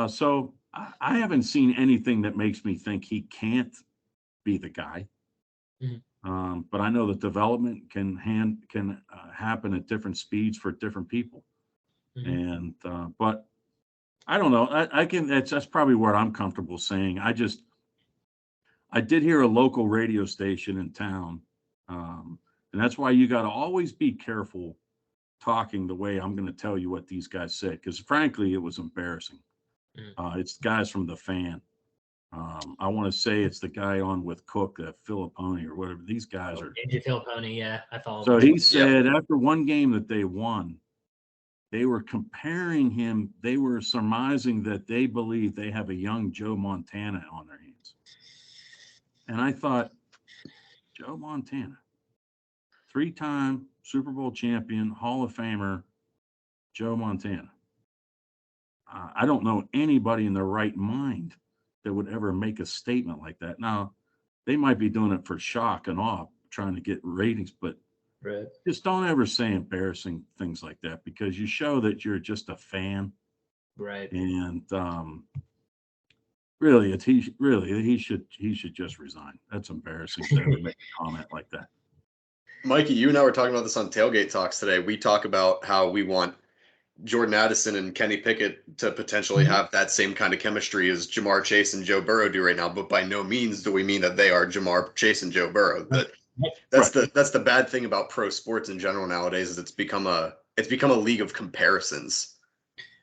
So I haven't seen anything that makes me think he can't be the guy. But I know that development can happen at different speeds for different people. And but I don't know. That's probably what I'm comfortable saying. I did hear a local radio station in town, and that's why you got to always be careful talking the way I'm going to tell you what these guys said, because frankly, it was embarrassing. It's guys from The Fan. I want to say it's the guy on with Cook, Filipponi or whatever. These guys are. AJ Filipponi, yeah, I follow. So he said after one game that they won, they were comparing him. They were surmising that they believe they have a young Joe Montana on their hands. And I thought, Joe Montana, 3-time Super Bowl champion, Hall of Famer, Joe Montana. I don't know anybody in their right mind that would ever make a statement like that. Now, they might be doing it for shock and awe, trying to get ratings, but Right. Just don't ever say embarrassing things like that, because you show that you're just a fan. Right. And really, he should just resign. That's embarrassing to ever make a comment like that. Mikey, you and I were talking about this on Tailgate Talks today. We talk about how we want Jordan Addison and Kenny Pickett to potentially have that same kind of chemistry as Jamar Chase and Joe Burrow do right now, but by no means do we mean that they are Jamar Chase and Joe Burrow. That's the bad thing about pro sports in general nowadays, is it's become a league of comparisons.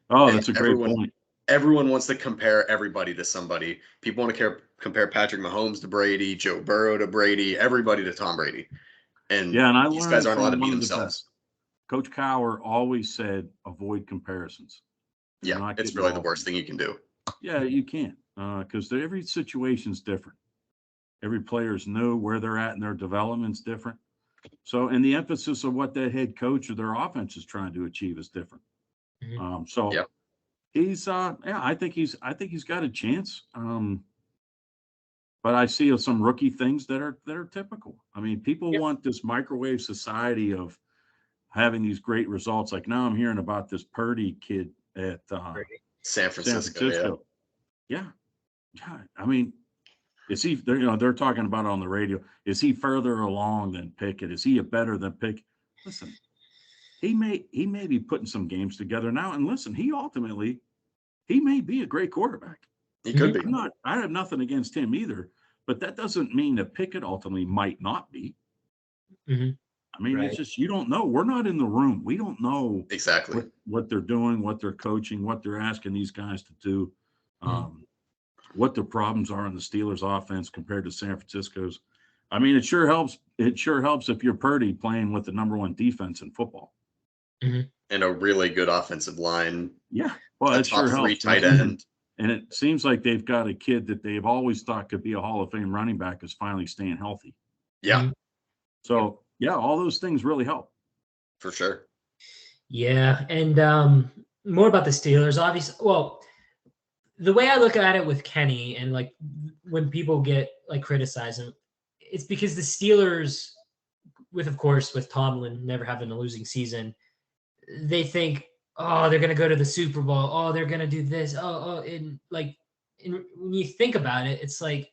Oh, that's a great point. Everyone wants to compare everybody to somebody. People want to compare Patrick Mahomes to Brady, Joe Burrow to Brady, everybody to Tom Brady. And these guys aren't allowed to be themselves. Coach Cowher always said, avoid comparisons. Yeah, it's really the worst thing you can do. Yeah, you can't, because every situation's different. Every player's know where they're at and their development's different. So, and the emphasis of what that head coach or their offense is trying to achieve is different. He's, I think he's got a chance. But I see some rookie things that are typical. I mean, people want this microwave society of having these great results. Like now I'm hearing about this Purdy kid at San Francisco. Yeah. I mean, is he, they're talking about it on the radio. Is he further along than Pickett? Is he a better than Pickett? Listen, he may be putting some games together now. And listen, he may be a great quarterback. He could be. I have nothing against him either, but that doesn't mean that Pickett ultimately might not be. Mm-hmm. I mean, It's just, you don't know. We're not in the room. We don't know exactly what they're doing, what they're coaching, what they're asking these guys to do, what the problems are in the Steelers' offense compared to San Francisco's. I mean, it sure helps. It sure helps if you're Purdy playing with the number one defense in football. Mm-hmm. And a really good offensive line. Yeah. Well, it sure helps. Tight end. And it seems like they've got a kid that they've always thought could be a Hall of Fame running back is finally staying healthy. Yeah. So, all those things really help. For sure. Yeah. And more about the Steelers, obviously. Well, the way I look at it with Kenny, and like when people get like criticize him, it's because the Steelers, with Tomlin never having a losing season, they think, oh, they're going to go to the Super Bowl. Oh, they're going to do this. And when you think about it, it's like,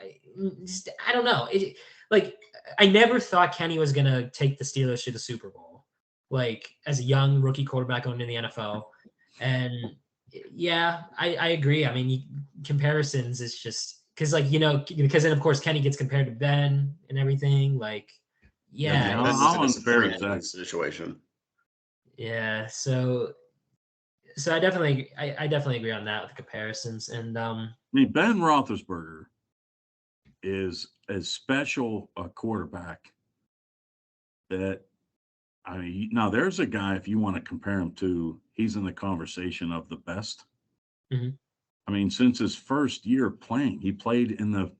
I don't know. I never thought Kenny was going to take the Steelers to the Super Bowl, like as a young rookie quarterback going into the NFL. And yeah, I agree. I mean, comparisons is just because because then of course Kenny gets compared to Ben and everything. Like, how unfair is that situation? Yeah, so I definitely agree on that with the comparisons. And I mean, Ben Roethlisberger is as special a quarterback that, I mean, now there's a guy, if you want to compare him to, he's in the conversation of the best. Mm-hmm. I mean, since his first year playing, he played in the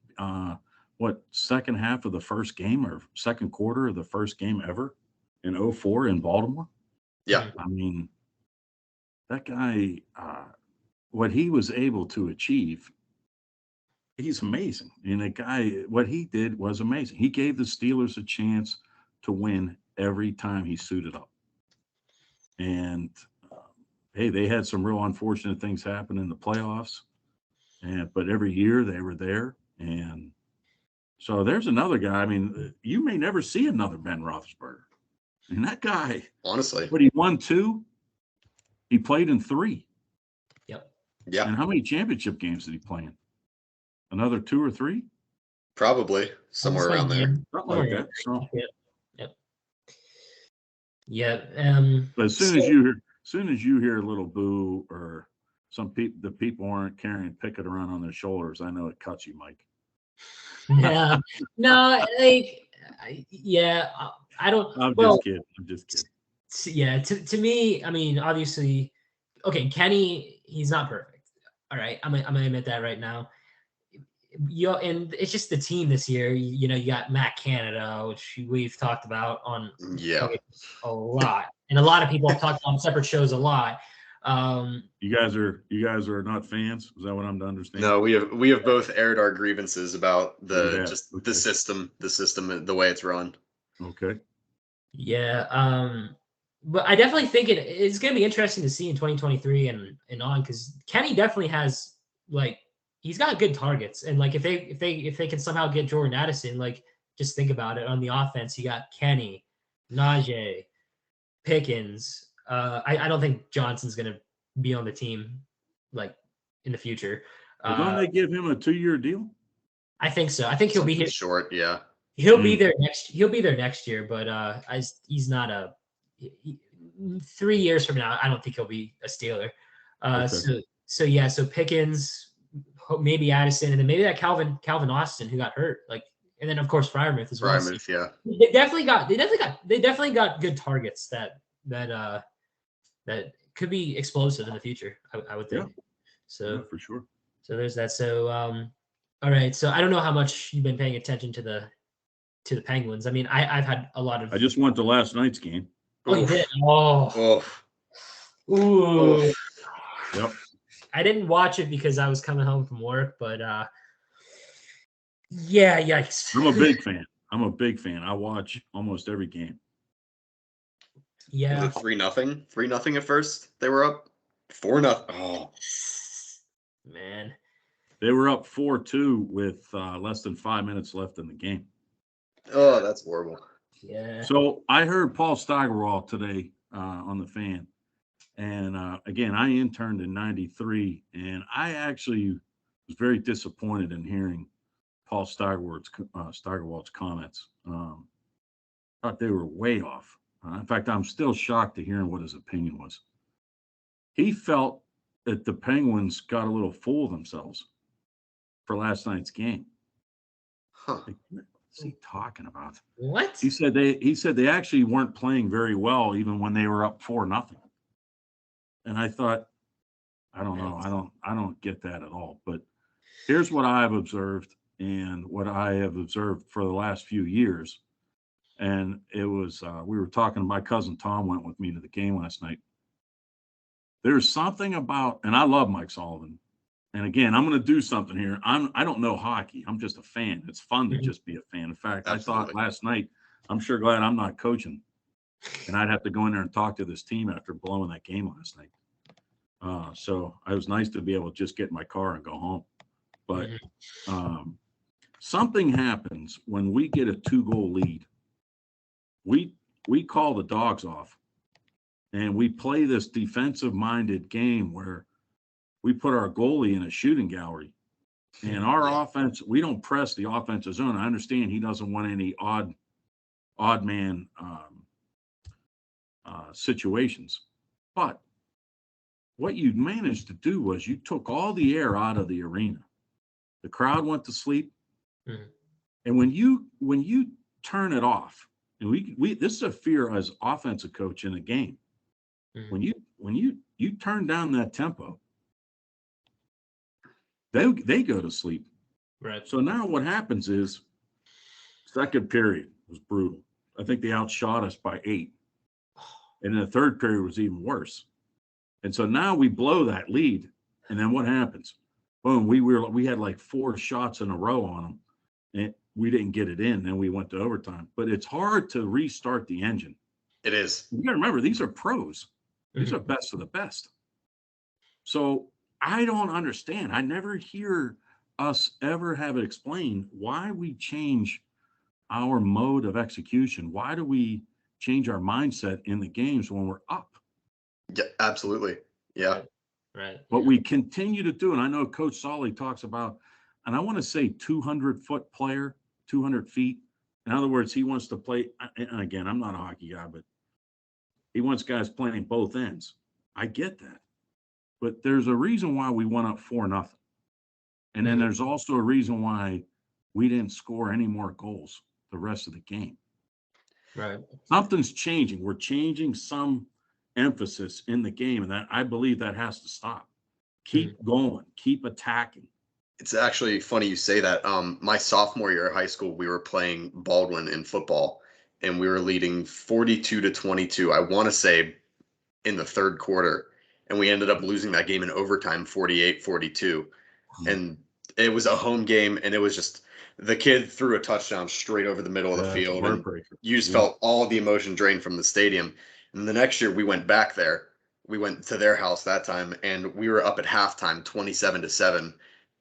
second half of the first game or second quarter of the first game ever in 2004 in Baltimore. Yeah. I mean, that guy, what he was able to achieve, he's amazing. And the guy, what he did was amazing. He gave the Steelers a chance to win every time he suited up. And hey, they had some real unfortunate things happen in the playoffs, but every year they were there. And so there's another guy. I mean, you may never see another Ben Roethlisberger. And that guy, honestly, but he won 2. He played in 3. Yep. Yeah. And how many championship games did he play in? Another 2 or 3? Probably somewhere around there. Something like that. So. Yep. But as soon as you hear a little boo or the people aren't carrying Pickett around on their shoulders, I know it cuts you, Mike. Yeah. No, I don't. I'm just kidding. Yeah. To me, I mean, obviously, okay, Kenny, he's not perfect. All right. I'm gonna admit that right now. And it's just the team this year. You got Matt Canada, which we've talked about on a lot, and a lot of people have talked on separate shows a lot. You guys are not fans? Is that what I'm to understand? No, we have both aired our grievances about the system, the way it's run. Okay. Yeah. But I definitely think it's going to be interesting to see in 2023 and on, because Kenny definitely has, like, he's got good targets, and like if they can somehow get Jordan Addison, like, just think about it, on the offense you got Kenny, Najee, Pickens. I don't think Johnson's going to be on the team, like, in the future. Well, don't they give him a 2-year deal? I think so. I think he'll be Something here. short, yeah. He'll be there next. He'll be there next year, but he's not a. 3 years from now, I don't think he'll be a Steeler. Okay. So Pickens, maybe Addison, and then maybe that Calvin Austin who got hurt, like, and then of course Freiermuth as well. Freiermuth, yeah. They definitely got good targets that could be explosive in the future. I would think. Yeah. So Yeah, for sure. So there's that. So all right. So I don't know how much you've been paying attention to the Penguins. I mean, I've had a lot of. I just went to last night's game. Oh, you did? Oh. Ooh. Oof. Yep. I didn't watch it because I was coming home from work, but yeah, yikes. I'm a big fan. I watch almost every game. Yeah. Was it 3-0? 3-0 at first? They were up 4-0. Oh. Man. They were up 4-2 with less than 5 minutes left in the game. Oh, that's horrible. Yeah. So I heard Paul Steigerwald today on the Fan. And again, I interned in 93, and I actually was very disappointed in hearing Paul Steigerwald's comments. Thought they were way off. In fact, I'm still shocked to hearing what his opinion was. He felt that the Penguins got a little full of themselves for last night's game. Huh. Like, what's he talking about? What? He said they actually weren't playing very well even when they were up 4-0. And I thought, I don't know, I don't get that at all. But here's what I've observed and what I have observed for the last few years. And it was we were talking. My cousin Tom went with me to the game last night. There's something about, and I love Mike Sullivan. And again, I'm going to do something here. I don't know hockey. I'm just a fan. It's fun to just be a fan. In fact, Absolutely. I thought last night, I'm sure glad I'm not coaching, and I'd have to go in there and talk to this team after blowing that game last night. So it was nice to be able to just get in my car and go home. But something happens when we get a 2-goal lead. We call the dogs off, and we play this defensive-minded game where we put our goalie in a shooting gallery. And our offense, we don't press the offensive zone. I understand he doesn't want any odd man situations. But what you managed to do was you took all the air out of the arena. The crowd went to sleep. Mm-hmm. And when you turn it off, and we this is a fear as offensive coach in a game. Mm-hmm. When you turn down that tempo, they go to sleep. Right. So now what happens is, second period was brutal. I think they outshot us by 8. And then the third period was even worse. And so now we blow that lead. And then what happens? Boom, we had like 4 shots in a row on them, and we didn't get it in. Then we went to overtime. But it's hard to restart the engine. It is. You got to remember, these are pros. These are best of the best. So I don't understand. I never hear us ever have it explained why we change our mode of execution. Why do we change our mindset in the games when we're up? Yeah, absolutely. Yeah. Right. But we continue to do, and I know Coach Solly talks about, and I want to say 200-foot player, 200 feet. In other words, he wants to play, and again, I'm not a hockey guy, but he wants guys playing both ends. I get that. But there's a reason why we went up 4-0. And then there's also a reason why we didn't score any more goals the rest of the game. Right. Something's changing. We're changing some emphasis in the game, and that I believe that has to stop. Keep going. Keep attacking. It's actually funny you say that. My sophomore year at high school, we were playing Baldwin in football, and we were leading 42-22. I want to say in the third quarter, and we ended up losing that game in overtime, 48-42. And it was a home game, and it was just the kid threw a touchdown straight over the middle of the field, and you just felt all the emotion drained from the stadium. And the next year we went back there. We went to their house that time, and we were up at halftime 27-7,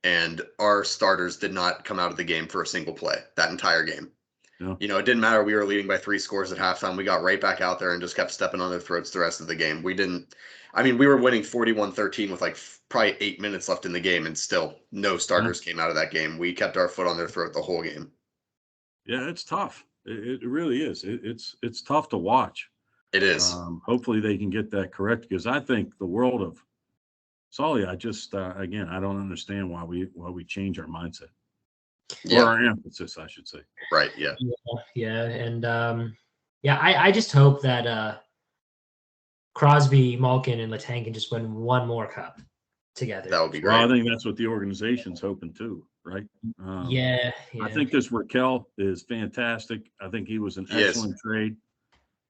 and our starters did not come out of the game for a single play that entire game. Yeah. You know, it didn't matter. We were leading by 3 scores at halftime. We got right back out there and just kept stepping on their throats the rest of the game. We were winning 41-13 with like probably 8 minutes left in the game, and still no starters came out of that game. We kept our foot on their throat the whole game. Yeah, it's tough. It really is. It's tough to watch. It is. Hopefully they can get that correct, because I think the world of Sully, I just again, I don't understand why we change our mindset. Yeah. Or our emphasis, I should say. Right. Yeah. Yeah. And I just hope that Crosby, Malkin, and Letang can just win one more cup together. That would be great. Well, I think that's what the organization's hoping too, right? Yeah. I think this Raquel is fantastic. I think he was an excellent trade.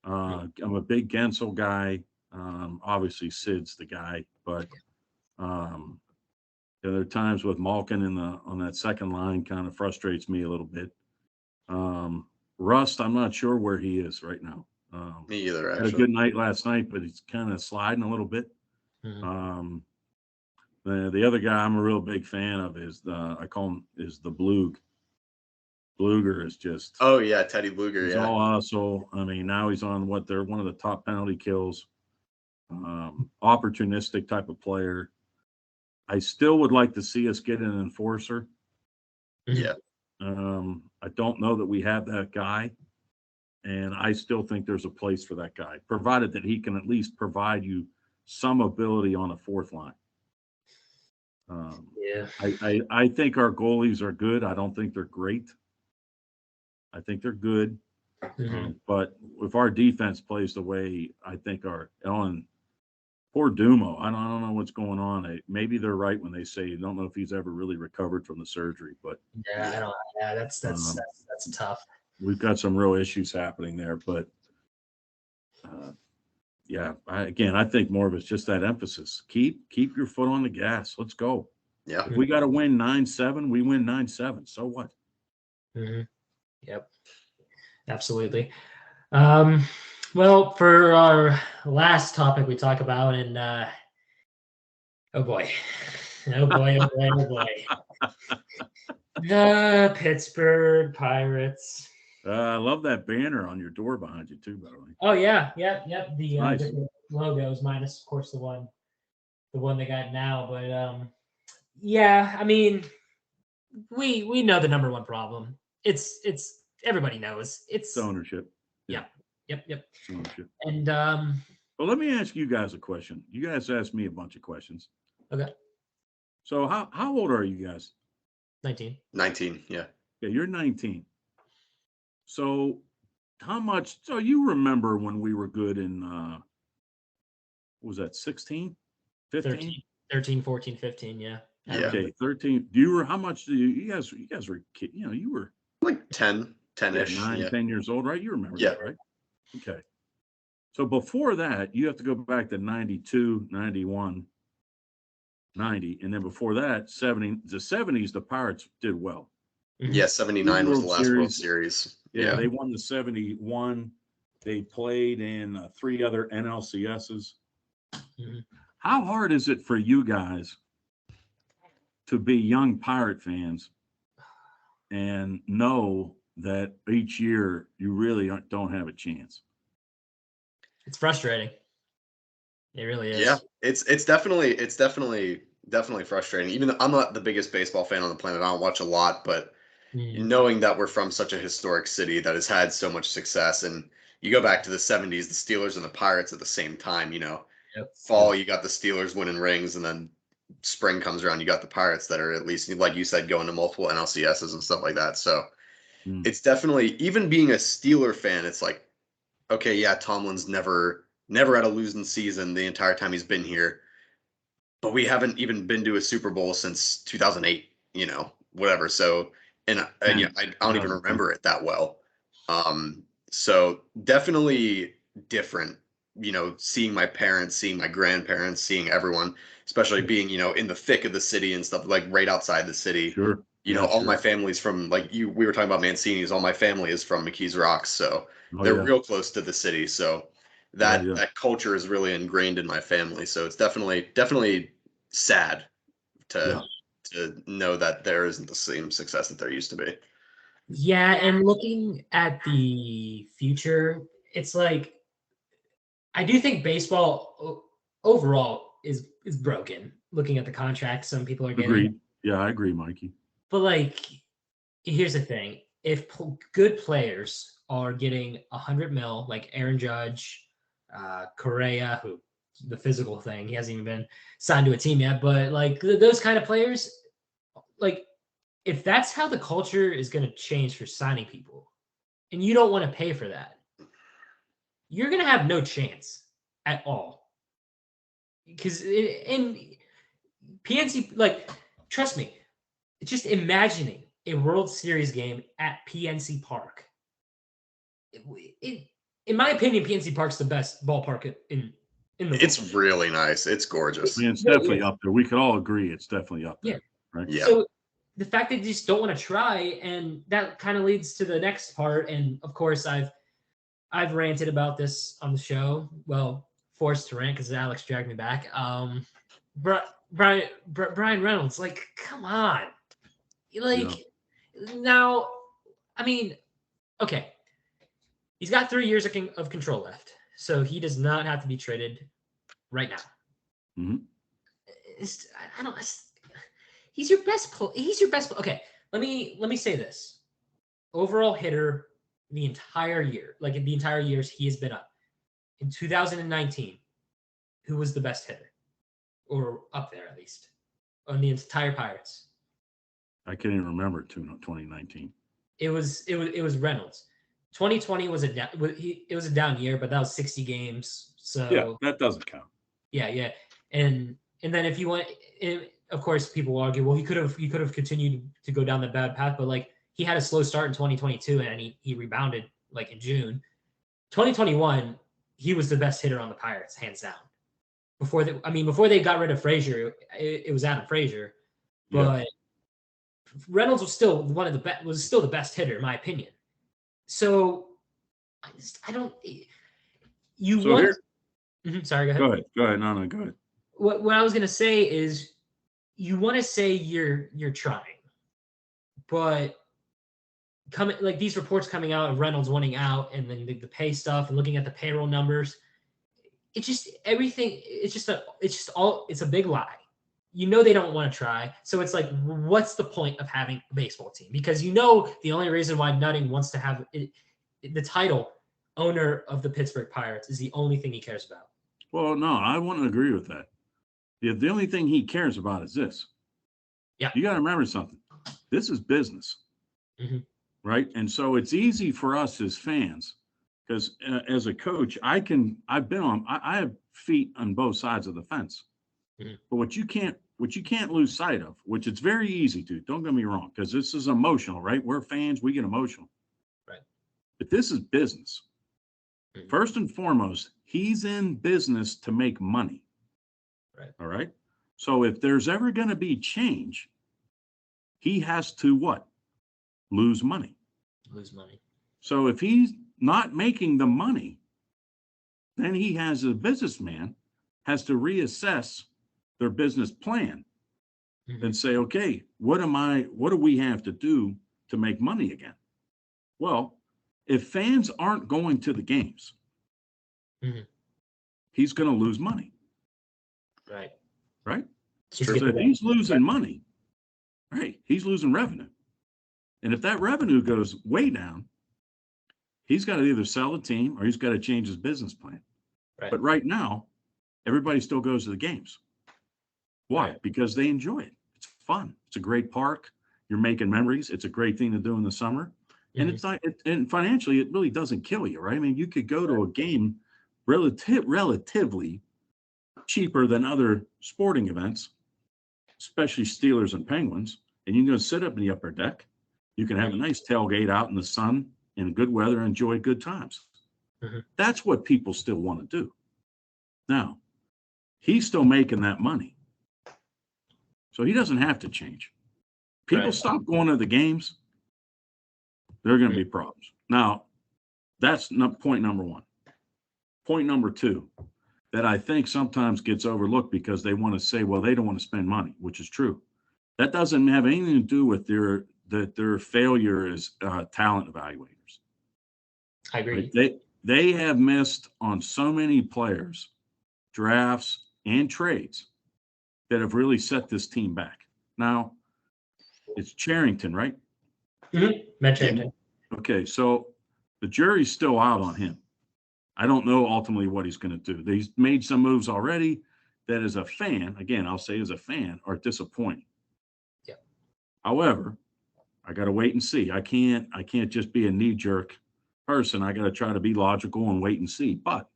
I'm a big Gensel guy. Obviously Sid's the guy, but there are times with Malkin on that second line kind of frustrates me a little bit. Rust, I'm not sure where he is right now. Me either, actually. Had a good night last night, but he's kind of sliding a little bit. Mm-hmm. The other guy I'm a real big fan of is the Blug. Bluger is just. Oh yeah, Teddy Bluger. He's all hustle. I mean, now he's on they're one of the top penalty kills. Opportunistic type of player. I still would like to see us get an enforcer. Yeah. I don't know that we have that guy, and I still think there's a place for that guy, provided that he can at least provide you some ability on a fourth line. I think our goalies are good. I don't think they're great. I think they're good. But if our defense plays the way I think poor Dumo, I don't know what's going on. Maybe they're right when they say you don't know if he's ever really recovered from the surgery. But that's tough. We've got some real issues happening there. But I think more of it's just that emphasis. Keep your foot on the gas. Let's go. Yeah. If we got to win 9-7, we win 9-7. So what? Yep. Absolutely. Well, for our last topic we talk about, and oh boy, the Pittsburgh Pirates. I love that banner on your door behind you too, by the way. Oh yeah. The nice. Different logos, minus of course the one they got now, but I mean, we know the number one problem. It's everybody knows it's ownership. Yeah. Yep. Ownership. And well, let me ask you guys a question. You guys asked me a bunch of questions. Okay. So how old are you guys? 19. 19, yeah. Yeah, you're 19. So you remember when we were good in what was that, 16? 15? 13, 14, 15, yeah. Okay, 13. How much do you guys were, you were like 10-ish. 10 years old, right? You remember that, right? Okay. So before that, you have to go back to 92, 91, 90. And then before that, the 70s, the Pirates did well. Yeah, 79 was the last World Series. Yeah, they won the 71. They played in 3 other NLCSs. How hard is it for you guys to be young Pirate fans and know that each year you really don't have a chance? It's frustrating. It really is. Yeah, it's definitely frustrating. Even though I'm not the biggest baseball fan on the planet, I don't watch a lot, but knowing that we're from such a historic city that has had so much success, and you go back to the 70s, the Steelers and the Pirates at the same time, fall, you got the Steelers winning rings, and then spring comes around, you got the Pirates that are at least, like you said, going to multiple NLCSs and stuff like that. So it's definitely, even being a Steeler fan, it's like, okay, yeah, Tomlin's never had a losing season the entire time he's been here, but we haven't even been to a Super Bowl since 2008, whatever. So, and I don't even remember it that well. So definitely different, seeing my parents, seeing my grandparents, seeing everyone, especially being, in the thick of the city and stuff, like right outside the city. Sure. You Yeah, know, all sure. my family's from we were talking about Mancini's. All my family is from McKees Rocks, so Oh, they're yeah. real close to the city. So Yeah, that yeah. that culture is really ingrained in my family. So it's definitely sad Yeah. to know that there isn't the same success that there used to be. Yeah, and looking at the future, it's like I do think baseball overall is broken. Looking at the contracts some people are getting, Agreed. Yeah, I agree, Mikey. but like here's the thing: if good players are getting 100 mil, like Aaron Judge, Correa, who the physical thing, he hasn't even been signed to a team yet, but like those kind of players, like if that's how the culture is going to change for signing people, and you don't want to pay for that, you're going to have no chance at all. Because in PNC, like, trust me, just imagining a World Series game at PNC Park. In my opinion, PNC Park's the best ballpark in the It's world. really nice. It's I gorgeous. mean, it's Really definitely is. up there. We could all agree it's definitely up Yeah. there, right? Yeah. So the fact that they just don't want to try, and that kind of leads to the next part. And of course, I've ranted about this on the show. Well, forced to rant because Alex dragged me back. Brian Reynolds, like, come on, like now. I mean, okay, he's got 3 years of control left, so he does not have to be traded right now. Mm-hmm. I don't. He's your best. He's your best. Okay, let me say this: overall hitter the entire year, like in the entire years he has been up. In 2019, who was the best hitter, or up there at least, on the entire Pirates? I can't even remember 2019. It was Reynolds. 2020 was it was a down year, but that was 60 games. So Yeah, that doesn't count. yeah, and then if you want, of course, people will argue, well, he could have continued to go down the bad path, but like he had a slow start in 2022, and he rebounded like in June. 2021, he was the best hitter on the Pirates, hands down. Before they got rid of Frazier, it was Adam Frazier, but Yeah. Reynolds was still the best hitter in my opinion. So I don't. You So want? here, Sorry, go ahead. Go ahead. No, go ahead. What I was gonna say is, you want to say you're trying, but coming like these reports coming out of Reynolds wanting out, and then the pay stuff, and looking at the payroll numbers, it's just everything. It's a big lie. You know they don't want to try, so it's like, what's the point of having a baseball team? Because you know the only reason why Nutting wants to have the title owner of the Pittsburgh Pirates is the only thing he cares about. Well, no, I wouldn't agree with that. The only thing he cares about is this. Yeah. You got to remember something. This is business, right? And so it's easy for us as fans, because as a coach, I have feet on both sides of the fence. But what you can't lose sight of, which it's very easy to, don't get me wrong, because this is emotional, right? We're fans, we get emotional. Right. But this is business. First and foremost, he's in business to make money. Right. All right. So if there's ever going to be change, he has to what? Lose money. So if he's not making the money, then he has a businessman has to reassess their business plan and say, okay, what do we have to do to make money again? Well, if fans aren't going to the games, he's going to lose money. Right. So if he's losing money, right, he's losing revenue. And if that revenue goes way down, he's got to either sell the team or he's got to change his business plan. Right. But right now, everybody still goes to the games. Why? Right. Because they enjoy it. It's fun. It's a great park. You're making memories. It's a great thing to do in the summer. And it's not, and financially, it really doesn't kill you, right? I mean, you could go to a game relatively cheaper than other sporting events, especially Steelers and Penguins, and you can go sit up in the upper deck. You can have a nice tailgate out in the sun in good weather and enjoy good times. That's what people still want to do. Now, he's still making that money. So he doesn't have to change. People Right. stop going to the games, there are going to be problems. Now, that's point number one. Point number two, that I think sometimes gets overlooked because they want to say, well, they don't want to spend money, which is true. That doesn't have anything to do with their failure as talent evaluators. I agree. Right? They have missed on so many players, drafts, and trades that have really set this team back. Now, it's Charrington, right? Matt Charrington. Okay, so the jury's still out on him. I don't know ultimately what he's going to do. He's made some moves already that, as a fan, again, I'll say as a fan, are disappointing. Yeah. However, I got to wait and see. I can't just be a knee-jerk person. I got to try to be logical and wait and see. But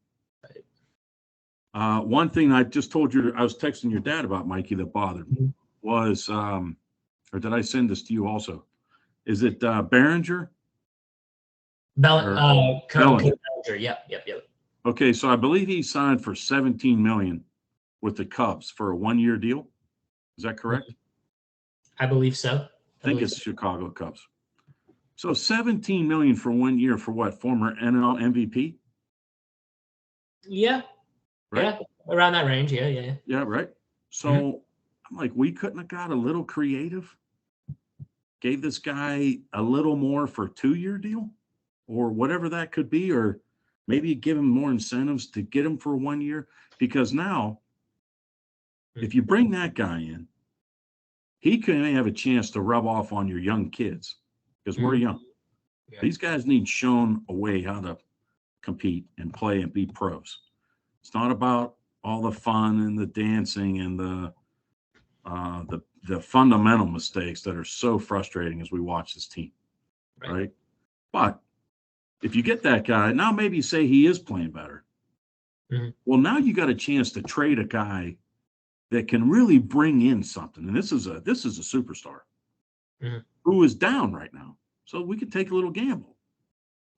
one thing I just told you, I was texting your dad about, Mikey, that bothered me was, or did I send this to you also? Is it Behringer? Bellinger. Yep. Okay, so I believe he signed for $17 million with the Cubs for a one-year deal. Is that correct? I believe so. I think it's Chicago Cubs. So $17 million for 1 year for what? Former NL MVP? Yeah. Right? Yeah. Around that range. Yeah. Yeah, right. So I'm like, we couldn't have got a little creative? Gave this guy a little more for a 2-year deal? Or whatever that could be, or maybe give him more incentives to get him for 1 year. Because now, if you bring that guy in, he could have a chance to rub off on your young kids because we're young. Yeah. These guys need shown a way how to compete and play and be pros. It's not about all the fun and the dancing and the fundamental mistakes that are so frustrating as we watch this team, right? But if you get that guy, now maybe say he is playing better. Well, now you got a chance to trade a guy that can really bring in something. And this is a superstar who is down right now. So we could take a little gamble.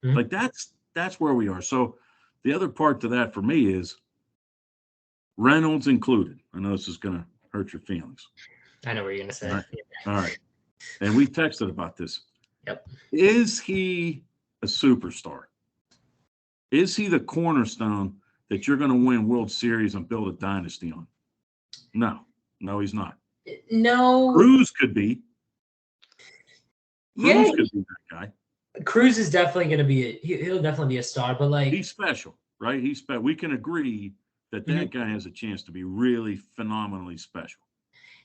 Like that's where we are. So the other part to that for me is Reynolds included. I know this is going to hurt your feelings. I know what you're going to say. All right. And we texted about this. Yep. Is he a superstar? Is he the cornerstone that you're going to win World Series and build a dynasty on? No, he's not. No. Cruz could be. Yeah. Cruz could be that guy. Cruz is definitely going to be he'll definitely be a star, but like he's special, right? We can agree that guy has a chance to be really phenomenally special,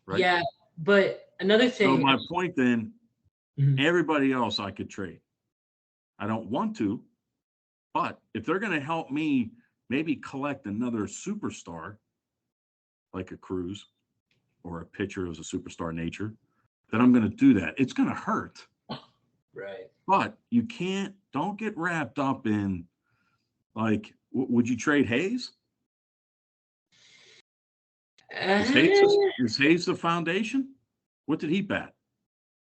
right? Yeah, but another thing. So my point then, everybody else I could trade. I don't want to, but if they're going to help me maybe collect another superstar like a Cruz or a pitcher of a superstar nature, then I'm going to do that. It's going to hurt. Right. But you don't get wrapped up in, like, would you trade Hayes? Is Hayes the foundation? What did he bat?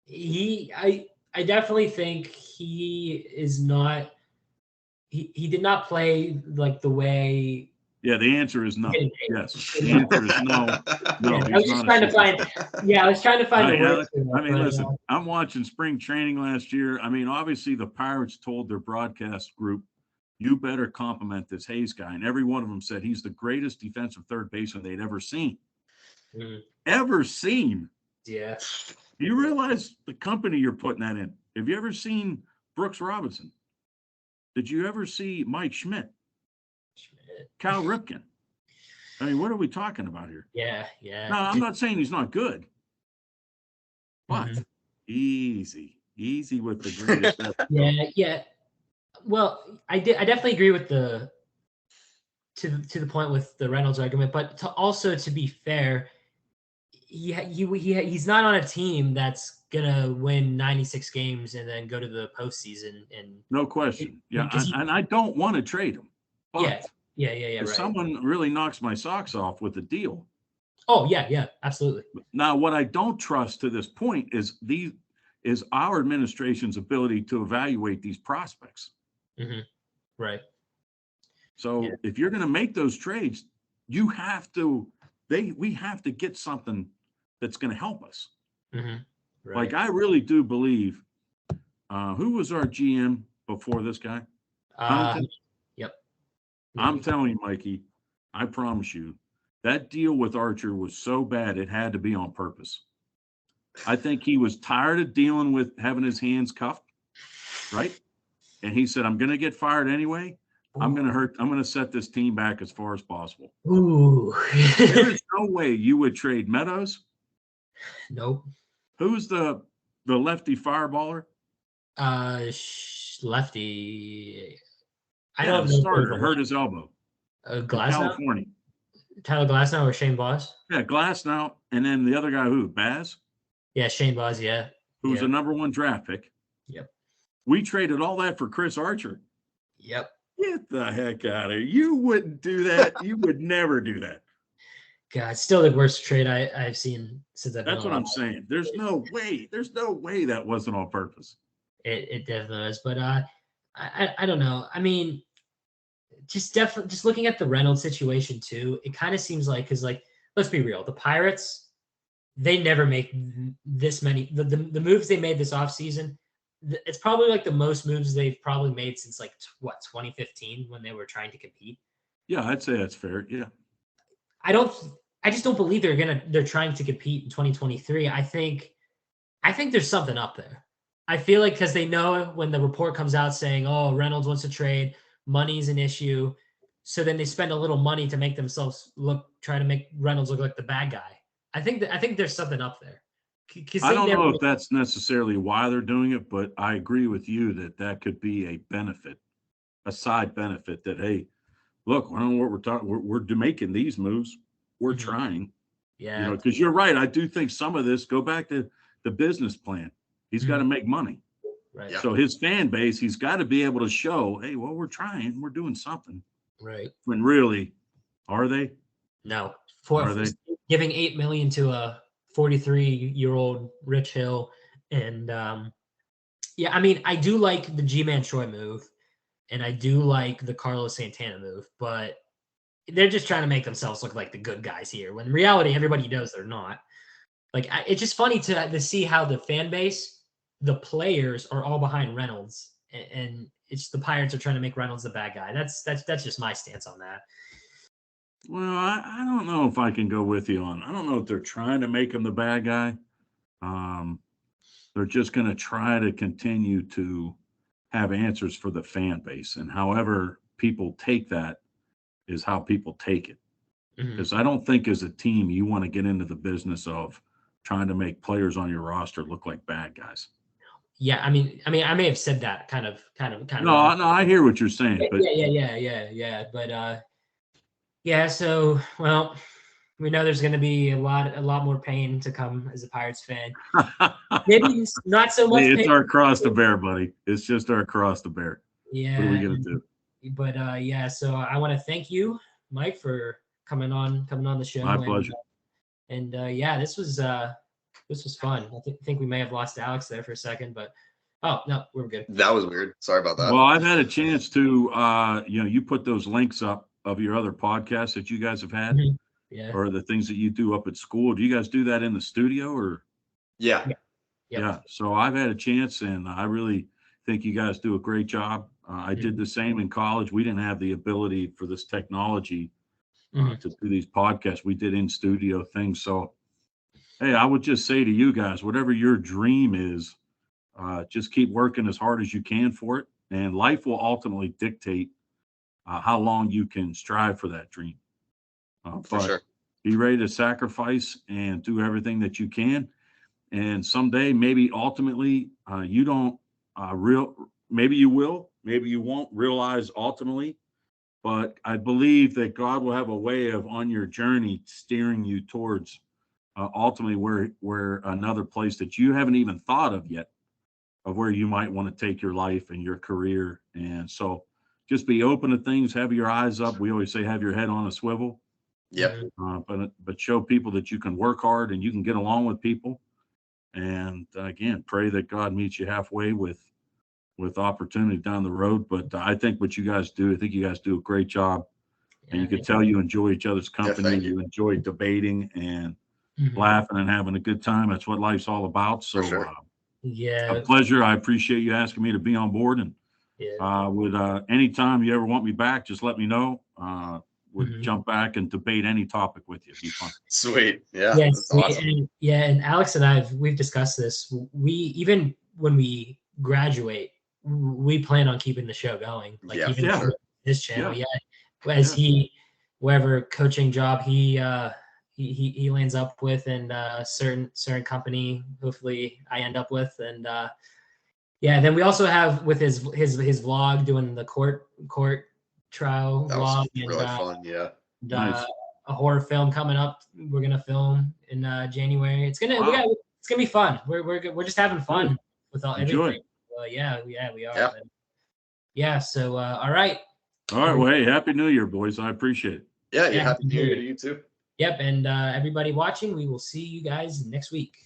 I definitely think he is not. He did not play like the way. Yeah, the answer is no. Yes, the answer is no. No, I was just trying to find. Yeah, I was trying to find the word. I mean, listen, I'm watching spring training last year. I mean, obviously the Pirates told their broadcast group, "You better compliment this Hayes guy," and every one of them said he's the greatest defensive third baseman they'd ever seen. Ever seen? Yeah. Do you realize the company you're putting that in? Have you ever seen Brooks Robinson? Did you ever see Mike Schmidt? Cal Ripken? I mean, what are we talking about here? Yeah. No, I'm not saying he's not good, but easy with the greatest. Yeah. Well, I definitely agree with to the point with the Reynolds argument, but to be fair, he's not on a team that's gonna win 96 games and then go to the postseason. And no question, and I don't want to trade him. But yeah. If right. someone really knocks my socks off with a deal. Oh yeah, absolutely. Now, what I don't trust to this point is our administration's ability to evaluate these prospects. Right. So if you're going to make those trades, we have to get something that's going to help us. Right. Like, I really do believe, who was our GM before this guy? Huntington? Yep. I'm telling you, Mikey, I promise you, that deal with Archer was so bad it had to be on purpose. I think he was tired of dealing with having his hands cuffed, right? And he said, I'm going to get fired anyway. I'm going to set this team back as far as possible. Ooh. There is no way you would trade Meadows. Nope. Who's the lefty fireballer? Lefty. I Yeah, don't the know. starter hurt his elbow. Glasnow? California. Tyler Glasnow or Shane Boss? Yeah, Glasnow. And then the other guy, who? Baz? Yeah, Shane Boss, yeah. Who's a number 1 draft pick. Yep. We traded all that for Chris Archer. Yep. Get the heck out of here. You wouldn't do that. You would never do that. God, it's still the worst trade I've seen since I've been That's what I'm saying. There's no way that wasn't on purpose. It definitely is. But I don't know. I mean, just looking at the Reynolds situation too, it kind of seems like, because, like, let's be real, the Pirates, they never make this many. The moves they made this offseason, it's probably like the most moves they've probably made since, like, 2015, when they were trying to compete. Yeah, I'd say that's fair. Yeah. I just don't believe they're trying to compete in 2023. I think there's something up there. I feel like, because they know when the report comes out saying, oh, Reynolds wants to trade, money's an issue. So then they spend a little money to make themselves try to make Reynolds look like the bad guy. I think there's something up there. I don't know if that's necessarily why they're doing it, but I agree with you that could be a benefit, a side benefit, that, hey, look, I don't know what we're talking. We're making these moves. We're trying. Yeah. Because you're right. I do think some of this, go back to the business plan. He's got to make money. Right. So his fan base, he's got to be able to show, hey, well, we're trying. We're doing something. Right. When really, are they? No. Are they? Giving $8 million to a 43-year-old Rich Hill. And yeah, I mean, I do like the G-Man Choi move, and I do like the Carlos Santana move, but they're just trying to make themselves look like the good guys here, when in reality, everybody knows they're not. Like, it's just funny to see how the fan base, the players, are all behind Reynolds, and it's the Pirates are trying to make Reynolds the bad guy. That's just my stance on that. Well, I don't know if I can go with you on. I don't know if they're trying to make him the bad guy. They're just going to try to continue to have answers for the fan base, and however people take that is how people take it. Because I don't think, as a team, you want to get into the business of trying to make players on your roster look like bad guys. Yeah, I mean, I may have said that kind of. No, I hear what you're saying. But yeah. But yeah. So, well, we know there's going to be a lot more pain to come as a Pirates fan. Maybe not so much. It's our cross to bear, buddy. It's just our cross to bear. Yeah. What are we going to do? But yeah, so I want to thank you, Mike, for coming on the show. My pleasure. And yeah, this was fun. I think we may have lost Alex there for a second, but oh no, we're good. That was weird. Sorry about that. Well, I've had a chance to you put those links up of your other podcasts that you guys have had, yeah, or the things that you do up at school. Do you guys do that in the studio, or? Yeah. Yep. Yeah. So I've had a chance, and I really think you guys do a great job. I did the same in college. We didn't have the ability for this technology to do these podcasts. We did in studio things. So, hey, I would just say to you guys, whatever your dream is, just keep working as hard as you can for it. And life will ultimately dictate how long you can strive for that dream. For sure. Be ready to sacrifice and do everything that you can. And someday, maybe ultimately, you don't maybe you will, maybe you won't realize ultimately, but I believe that God will have a way of, on your journey, steering you towards ultimately where another place that you haven't even thought of yet, of where you might want to take your life and your career. And so just be open to things, have your eyes up. We always say, have your head on a swivel. Yep. But show people that you can work hard and you can get along with people. And again, pray that God meets you halfway with opportunity down the road. But I think what you guys do, I think you guys do a great job. And you can tell you enjoy each other's company. Yeah, you enjoy debating. And laughing and having a good time. That's what life's all about. So, For sure. Yeah. a pleasure. I appreciate you asking me to be on board. And with anytime you ever want me back, just let me know. Would jump back and debate any topic with you. It'd be fun. Sweet. Yeah. Yeah, That's awesome. And Alex and we've discussed this. Even when we graduate, we plan on keeping the show going. Like even sure. his channel. Yeah. As he, whatever coaching job he lands up with, and certain company, hopefully I end up with, and then we also have with his vlog doing the court trial That vlog, was really fun. Yeah. Nice. A horror film coming up. We're gonna film in January. It's gonna be fun. We're just having fun with everything. We are. Yeah. So all right. All right. Well, hey, happy New Year, boys. I appreciate it. Yeah. Happy New Year to you too. Yep. And everybody watching, we will see you guys next week.